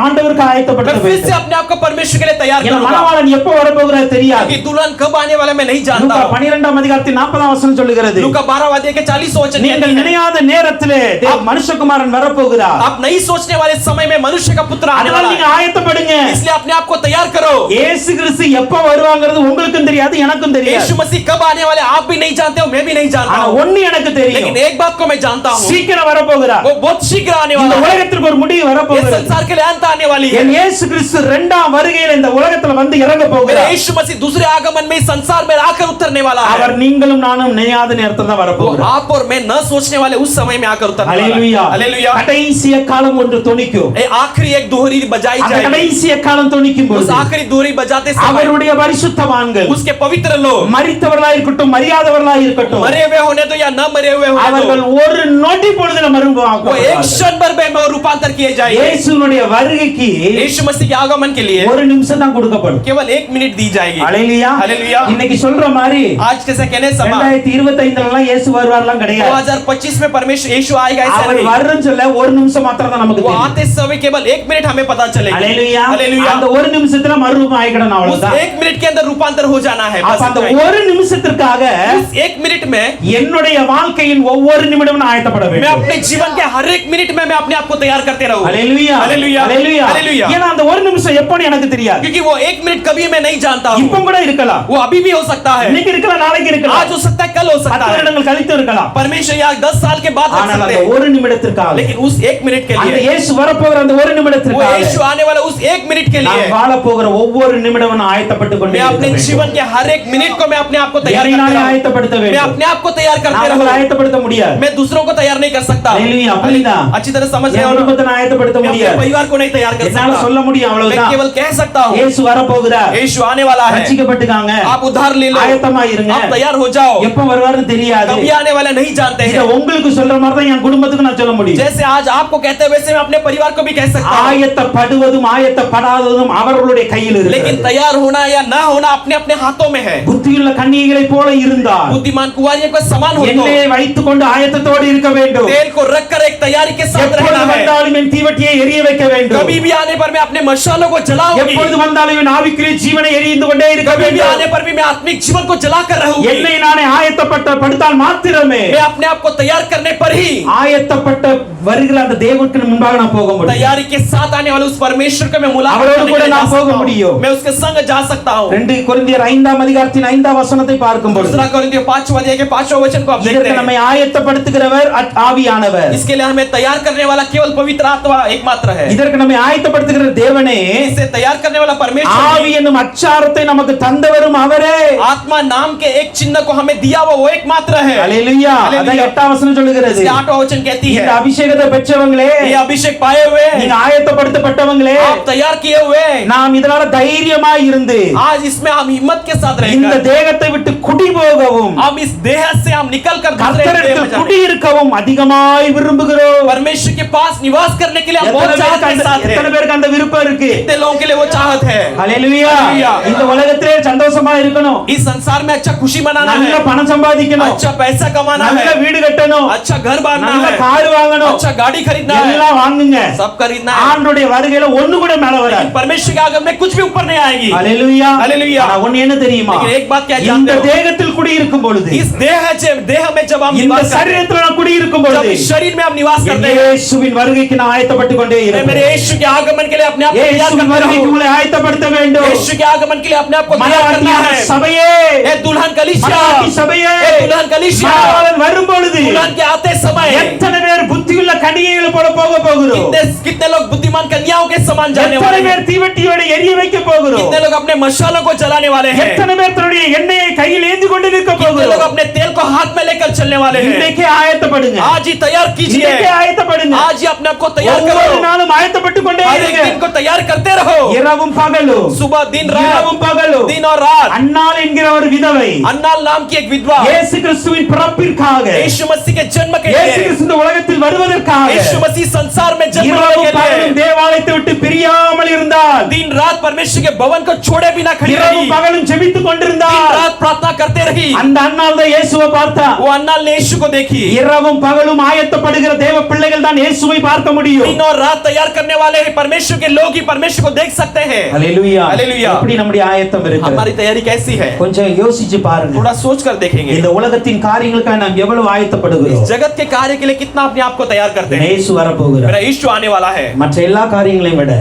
ஆண்டவருக்கு ஆயத்தப்படுத்த मैं फिर से வேண்டும் अपने आप को परमेश्वर के लिए तैयार என் करूंगा, மணவாளன் எப்போ வரப்போகிறார் தெரியாது कि दुल्हन कब आने वाला मैं नहीं जानता லூக்கா हूं। 12ஆம் அதிகாரத்தின் 40ஆம் வசனம் சொல்லுகிறது लूका 12 अध्याय के 40 वचन நீங்கள் कहते हैं, நினையாத நேரத்திலே மனுஷகுமாரன் வரப்போகிறார் आप नहीं सोचने वाले समय में मनुष्य का पुत्र आने அதனால वाला நீங்க है, ஆயத்தப்படுங்க इसलिए अपने आप को तैयार करो। இயேசு கிறிஸ்து எப்ப வருவாங்கிறது உங்களுக்கும் தெரியாது எனக்கும் தெரியாது यीशु मसीह कब आने वाले आप भी नहीं जानते हो, मैं भी नहीं जानता ஆனா हूं, ஒண்ணு எனக்கு தெரியும் लेकिन एक बात को मैं जानता हूं, சீக்கிரம் வரப்போகிறார் वो बहुत शीघ्र आने இந்த वाला है, உலகத்திற்கு ஒரு முடிவு ये வரப்போகிறது संसार के लिए अंत आने वाली है। என் இயேசு கிறிஸ்து இரண்டாம் வருகையில் இந்த உலகத்துல வந்து இறங்க मेरे போகிறார் यीशु मसीह दूसरे आगमन में इस संसार में आकर उतरने वाला है, அவர் நீங்களும் நானும் நினையாத நேரத்துல தான் वो வரப்போகிறார் आप और मैं न सोचने वाले उस समय में आकर उतरने वाला ஹalleluya है। हालेलुया। கடைசிய காலம் ஒன்று தொனிக்கும் आखिरी एक दोहरी बजाई அந்த जाएगी, கடைசிய காலம் தொனிக்கும் उस பொழுது आखिरी दोहरी बजाते समय அவருடைய பரிசுத்தவான்கள் उसके पवित्र लोग, மரித்தவர்களாய் இருக்கட்டும் மரியாதவர்களாய் இருக்கட்டும் मरे हुए होने तो या न मरे हुए होने அவர்கள் तो, ஒரு நொடி பொழுதுல वो एक மறுபடியும் क्षण भर में रूपांतर किए जाएंगे। இயேசுனுடைய வருகைக்கு यीशु मसीह के आगमन के लिए ஒரு நிமிஷம் தான் கொடுக்கப்படும் केवल 1 मिनट दी जाएगी। ஹalleluya हालेलुया। இன்னைக்கு சொல்ற மாதிரி आज जैसे कहने समय 2025 எல்லாம் இயேசு வருவார்லாம் கிடையாது 2025 में परमेश्वर यीशु आएगा ऐसा அவர் नहीं, வர்றன்னு சொல்ல ஒரு நிமிஷம் மாத்திரம் தான் நமக்கு वो தெரியும் आते समय केवल 1 मिनट हमें पता चलेगा। ஹalleluya हालेलुया। அந்த ஒரு நிமிஷத்துல மறுரூபம் ஆயிக்கணும் उस அவ்வளவுதான் 1 मिनट के अंदर रूपांतर हो जाना है, அப்ப बस அந்த इतना ही। ஒரு நிமிஷத்திற்காக उस 1 मिनट में என்னுடைய வாழ்க்கையின் ஒவ்வொரு நிமிடமும் நான் ஆயத்தப்பட मैं வேண்டும் अपने जीवन के हर एक मिनट में मैं अपने आप को तैयार करते रहूं, ஹalleluya हालेलुया। ஹalleluya हालेलुया। ஏன்னா அந்த ஒரு நிமிஷம் எப்போன்னு எனக்கு தெரியாது क्योंकि वो 1 मिनट कभी मैं नहीं जानता இப்போ हूं, கூட இருக்கலாம் वो अभी भी हो सकता है, இன்னைக்கு இருக்கலாம் நாளைக்கு இருக்கலாம் आज हो सकता है, कल हो 10 सकता है, வருடங்கள் கழித்து இருக்கலாம் परमेश्वर यहाँ 10 साल के बाद रख ஆனால் सकते அந்த हैं, ஒரு நிமிடத்திற்காக लेकिन उस 1 मिनट के அந்த लिए, இயேசு வரப்போகிற அந்த ஒரு वो நிமிடத்திற்காக यीशु आने वाला उस 1 मिनट के लिए நான் வாழ போகிற ஒவ்வொரு நிமிடமும் நான் ஆயத்தப்பட்டு கொண்டே मैं अपने இருக்க जीवन வேண்டும். के हर एक मिनट को मैं अपने आप को तैयार என்னை करते நானே रहूं, ஆயத்தப்படுத்த मैं வேண்டும் अपने आप को तैयार करते நான் உங்களை रहूं, ஆயத்தப்படுத்த முடியாது मैं दूसरों को तैयार नहीं कर सकता, ஹalleluya அப்படிதான் अच्छी तरह समझ रहे என் हो ना? குடும்பத்தை நான் ஆயத்தப்படுத்த मैं अपने முடியாது परिवार को नहीं तैयार कर என்னால सकता, சொல்ல முடியும் मैं அவ்வளவுதான் केवल कह सकता हूँ இயேசு வரப்போகிறார் यीशु आने वाला है, ரட்சிக்கப்பட்டுக்காங்க आप उधार ले लो, ஆயத்தமா இருங்க आप तैयार हो जाओ, எப்ப வருவாருன்னு தெரியாது कभी आने वाला नहीं जानते இத हैं, உங்களுக்கு சொல்ற மாதிரி தான் என் குடும்பத்துக்கு நான் சொல்ல முடியும் जैसे आज आपको कहते हैं वैसे मैं अपने परिवार को भी कह सकता हूँ, ஆயத்தப்படுவதும் ஆயத்தப்படாததும் அவர்களுடைய கையில் लेकिन இருக்கு तैयार होना या ना होना अपने अपने हाथों में है। புத்தியுள்ள கன்னிகைகளை போல இருந்தார் बुद्धिमान कुंवारियों को समान हो तो எண்ணெயை வைத்துக் கொண்டு ஆயத்தத்தோடு இருக்க வேண்டும் तेल को रखकर एक तैयारी के साथ எப்பொழுது रहना है, வந்தாலும் என் தீவட்டியை எரிய வைக்க வேண்டும் कभी भी आने पर मैं अपने मशालों को जलाऊंगी, எப்பொழுது வந்தாலும் என் ஆவிக்குரிய ஜீவனை எரிந்து கொண்டே இருக்க कभी भी வேண்டும் आने पर भी मैं आत्मिक जीवन को जलाकर रहूंगी, என்னை நானே ஆயத்தப்படுத்தால் மாத்திரமே मैं अपने आप को तैयार करने पर ही ஆயத்தப்பட்ட வருகிற அந்த தேவனுக்கு முன்பாக நான் போக முடியும் तैयारी के साथ आने वाले उस परमेश्वर को मैं मुलाकात அவரோடு करने கூட के लिए நான் जा போக सकता हूं, முடியும். मैं उसके संग जा सकता हूं। 2 கொரிந்தியர் 5ஆம் அதிகாரத்தின் 5ஆம் வசனத்தை பார்க்கும் பொழுது दूसरा कोरिन्थियों 5वां अध्याय के 5वें वचन को आप देखते இதற்கு हैं, நம்மை ஆயத்தப்படுத்துகிறவர் ஆவியானவர் इसके लिए हमें तैयार करने वाला केवल पवित्र आत्मा एकमात्र है, இதற்கு நம்மை ஆயத்தப்படுத்துகிற தேவனே इसे तैयार करने वाला परमेश्वर ஆவி ही, என்னும் அச்சாரத்தை நமக்கு தந்தவரும் அவரே आत्मा नाम के एक चिन्ह को हमें दिया वो एकमात्र है। ஹalleluya Hallelujah. அதான் 8ஆம் வசனம் சொல்லுகிறது इसके 8वां वचन कहती है, இந்த அபிஷேகத்தை பெற்றவங்களே ये अभिषेक पाए हुए, நீங்க ஆயத்தப்படுத்தப்பட்டவங்களே आप तैयार किए हुए, நாம் இதனால தைரியமா இருந்து आज इसमें हम हिम्मत के साथ இந்த रहेंगे, தேகத்தை விட்டு குடி போகவும் हम इस देह से हम निकल कर दूसरे देह கர்த்தரிடத்தில் में जाने, குடி இருக்கவும் அதிகமாய் விரும்புகிறோம் परमेश्वर के पास निवास करने के लिए हम बहुत चाहत के साथ எத்தனை हैं, பேருக்கு அந்த விருப்பம் இருக்கு कितने लोगों के लिए वो चाहत है। ஹalleluya Hallelujah. இந்த உலகத்திலே சந்தோஷமா இருக்கணும் इस संसार में अच्छा खुशी मनाना நல்ல है, பணம் சம்பாதிக்கணும் अच्छा पैसा कमाना நல்ல है, வீடு கட்டணும் अच्छा घर बांधना நல்ல है, கார் வாங்கணும் अच्छा गाड़ी खरीदना है, எல்லாம் வாங்குங்க सब खरीदना है, ஆண்டவருடைய வருகையில ஒண்ணு கூட மேல வராது लेकिन परमेश्वर के आगमन में कुछ भी ऊपर नहीं आएगी। ஹalleluya Hallelujah. ஆனா ஒண்ணு என்ன தெரியுமா लेकिन एक बात क्या இந்த जानते हो, தேகத்தில் குடி இருக்கும் பொழுது इस देह में जब हम இந்த निवास करते हैं, சரீரத்துல நான் குடி இருக்கும் जब பொழுது इस शरीर में हम निवास என் करते हैं, இயேசுவின் வருகைக்கு நான் ஆயத்தப்பட்டு கொண்டே मैं मेरे இருக்கிறேன் यीशु के आगमन के लिए अपने आप को तैयार இயேசுவின் करता வருகைக்கு हूं, உங்களை ஆயத்தப்படுத்த வேண்டும் यीशु के आगमन के लिए अपने आप को तैयार करना மணவாட்டியான है। சபையே ए दुल्हन कलीसिया, மணவாட்டி சபையே ए दुल्हन कलीसिया, மணவாளன் வரும் பொழுது दुल्हन के आते समय எத்தனை பேர் புத்தி புத்தியுள்ள கன்னிகைகளை போல போக போகிறோம். कितने लोग बुद्धिमान कन्याओं के समान जाने எத்தனை वाले हैं? பேர் தீவெட்டியோட எரிய வைக்க போகிறோம். कितने लोग अपने मशालों को जलाने वाले हैं? எத்தனை பேர் தன்னுடைய எண்ணெயை கையில் ஏந்தி கொண்டு நிற்க कितने लोग போகிறோம். अपने तेल को हाथ में लेकर चलने वाले हैं? இன்னைக்கே ஆயத்தப்படுங்க. आज ही तैयार कीजिए, இன்னைக்கே ஆயத்தப்படுங்க. आज ही अपने आप को तैयार ஒவ்வொரு करो, நாளும் ஆயத்தப்பட்டு கொண்டே हर एक இருங்க. दिन को तैयार करते रहो, இரவும் பகலும் सुबह दिन रात, இரவும் பகலும். दिन और रात। அன்னாள் என்கிற ஒரு விதவை अन्नाल नाम की एक विधवा இயேசு கிறிஸ்துவின் பிறப்பிற்காக, यीशु मसीह के जन्म के இயேசு लिए, கிறிஸ்து இந்த உலகத்தில் வருவதற்காக यीशु मसीह संसार में जन्म இரவும் लेने के பகலும் लिए தேவாலயத்தை விட்டு பிரியாமல் இருந்தார். दिन रात परमेश्वर के भवन को छोड़े बिना खड़ी रही, இரவும் பகலும் ஜெபித்துக் दिन கொண்டிருந்தார். रात प्रार्थना करते रही। அந்த அன்னாள் தான் இயேசுவை பார்த்தா. वो अन्नाल ने यीशु को देखी। இரவும் பகலும் ஆயத்தப்படுகிற தேவ பிள்ளைகள் தான் இயேசுவை பார்க்க முடியும். दिन और रात तैयार करने वाले ही परमेश्वर के लोग ही परमेश्वर को देख सकते हैं। ஹalleluya. ஹalleluya. எப்படி நம்முடைய ஆயத்தம் இருக்கு? हमारी तैयारी कैसी है? கொஞ்சம் யோசிச்சு பாருங்க. थोड़ा सोच कर देखेंगे, இந்த உலகத்தின் காரியங்களுக்காக நாம் எவ்வளவு इस ஆயத்தப்படுகிறோம். जगत के कार्य के लिए कितना अपने आप को तैयार करते हैं। இயேசு வர போகிறார். मेरा यीशु आने वाला है। மற்ற எல்லா காரியங்களையும் விட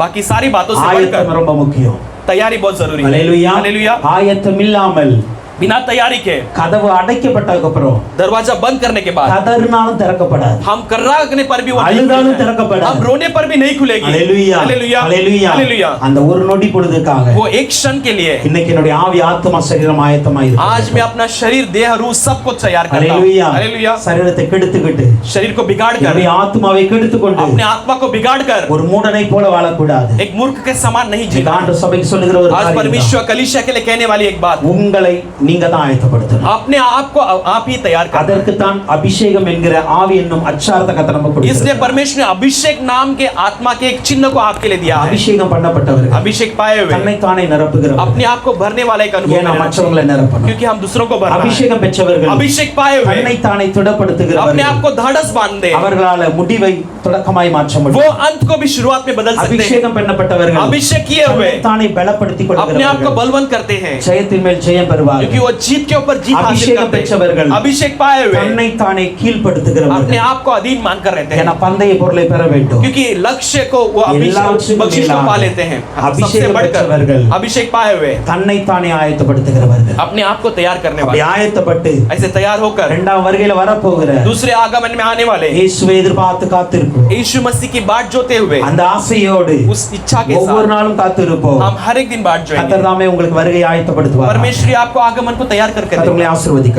बाकी सारी बातों से ஆயத்தம் बढ़कर ரொம்ப முக்கியம். तैयारी बहुत जरूरी है। ஹalleluya. हालेलुया। ஆயத்தம் இல்லாமல் बिना तैयारी के கதவு அடைக்கப்பட்டதுக்கு அப்புறம் दरवाजा बंद करने के बाद கதறினாலும் திறக்கப்படாது. हम कर्राने पर भी वो नहीं அழுதாலும் खुलेगा। திறக்கப்படாது. हम रोने पर भी नहीं खुलेगी। ஹalleluya. हालेलुया। ஹalleluya. हालेलुया। அந்த ஒரு நொடி பொழுதுக்காக वो एक क्षण के लिए இன்னைக்கு என்னுடைய ஆவி ஆத்மா சரீரம் ஆயத்தமாய் இருக்கு. आज मैं अपना शरीर देह रूह सबको तैयार करता हूँ। ஹalleluya. हालेलुया। சரீரத்தை கெடுத்துக்கிட்டு शरीर को बिगाड़ कर, என்னுடைய ஆத்மாவை கெடுத்துக்கொண்டு अपने आत्मा को बिगाड़ कर ஒரு மூடனை போல வாழக்கூடாது. एक मूर्ख के समान नहीं இன்னைக்கு जीना। ஆண்டவர் சபைக்கு சொல்லுகிற ஒரு आज காரியம் தான். परमेश्वर कलीसिया के लिए कहने वाली एक बात, உங்களை நீங்க தான் ஆயத்தப்படுத்தணும். अपने आप को आप ही तैयार करना। அதற்கு தான் அபிஷேகம் என்கிற ஆவி என்னும் அச்சாரத்தை கர்த்தர் நமக்கு इसलिए கொடுத்திருக்கிறார். परमेश्वर ने अभिषेक नाम के आत्मा के एक चिन्ह को आपके लिए दिया है। அபிஷேகம் பண்ணப்பட்டவர்கள் अभिषेक पाए हुए தன்னை தானே நிரப்புகிறவர்கள். अपने आप को भरने वाला एक अनुभव ஏன்னா लेना மற்றவங்களை चाहिए। நிரப்பணும். क्योंकि हम दूसरों को भरना है। அபிஷேகம் பெற்றவர்கள் अभिषेक पाए हुए தன்னை தானே अपने திடப்படுத்துகிறவர்கள். आप को धाड़स बांध दे, அவர்களால முடிவை தொடக்கமாய் மாற்ற वो முடியும். अंत को भी शुरुआत में बदल सकते हैं। அபிஷேகம் பண்ணப்பட்டவர்கள் अभिषेक किए हुए தன்னை தானே பலப்படுத்திக் अपने आप को கொள்கிறவர்கள் बलवंत करते हैं, ஜெயத்தின் மேல் ஜெயம் பெறுவார்கள். क्योंकि वो जीत के ऊपर जीत हासिल அபிஷேகம் करते பெற்றவர்கள் हैं। अभिषेक पाए हुए தன்னை தானே अपने கீழ்ப்படுத்துகிறவர்கள். आप को अधीन मानकर रहते हैं, ஏன்னா பந்தய பொருளை பெற வேண்டும். क्योंकि लक्ष्य को वो எல்லாவற்றிலும் बख्शिश को पा மேலாக लेते हैं। सबसे அபிஷேகம் बढ़कर பெற்றவர்கள் अभिषेक पाए हुए தன்னை தானே ஆயத்தப்படுத்துகிறவர்கள். अपने आप को तैयार करने அப்படி वाले, ஆயத்தப்பட்டு ऐसे तैयार होकर இரண்டாம் வருகையில வரப்போகிற दूसरे आगमन में आने वाले இயேசுவை எதிர்பார்த்து காத்திருக்கும். यीशु मसीह की बाट जोते हुए அந்த ஆசையோடு उस इच्छा के ஒவ்வொரு साथ நாளும் காத்திருப்போம். हम हर एक दिन बाट जोएंगे। கர்த்தர் தாமே உங்களுக்கு வருகை ஆயத்தப்படுத்துவார். परमेश्वर आपको आगमन को तैयार करके கர்த்தர் देगा। உங்களை ஆசீர்வதிக்க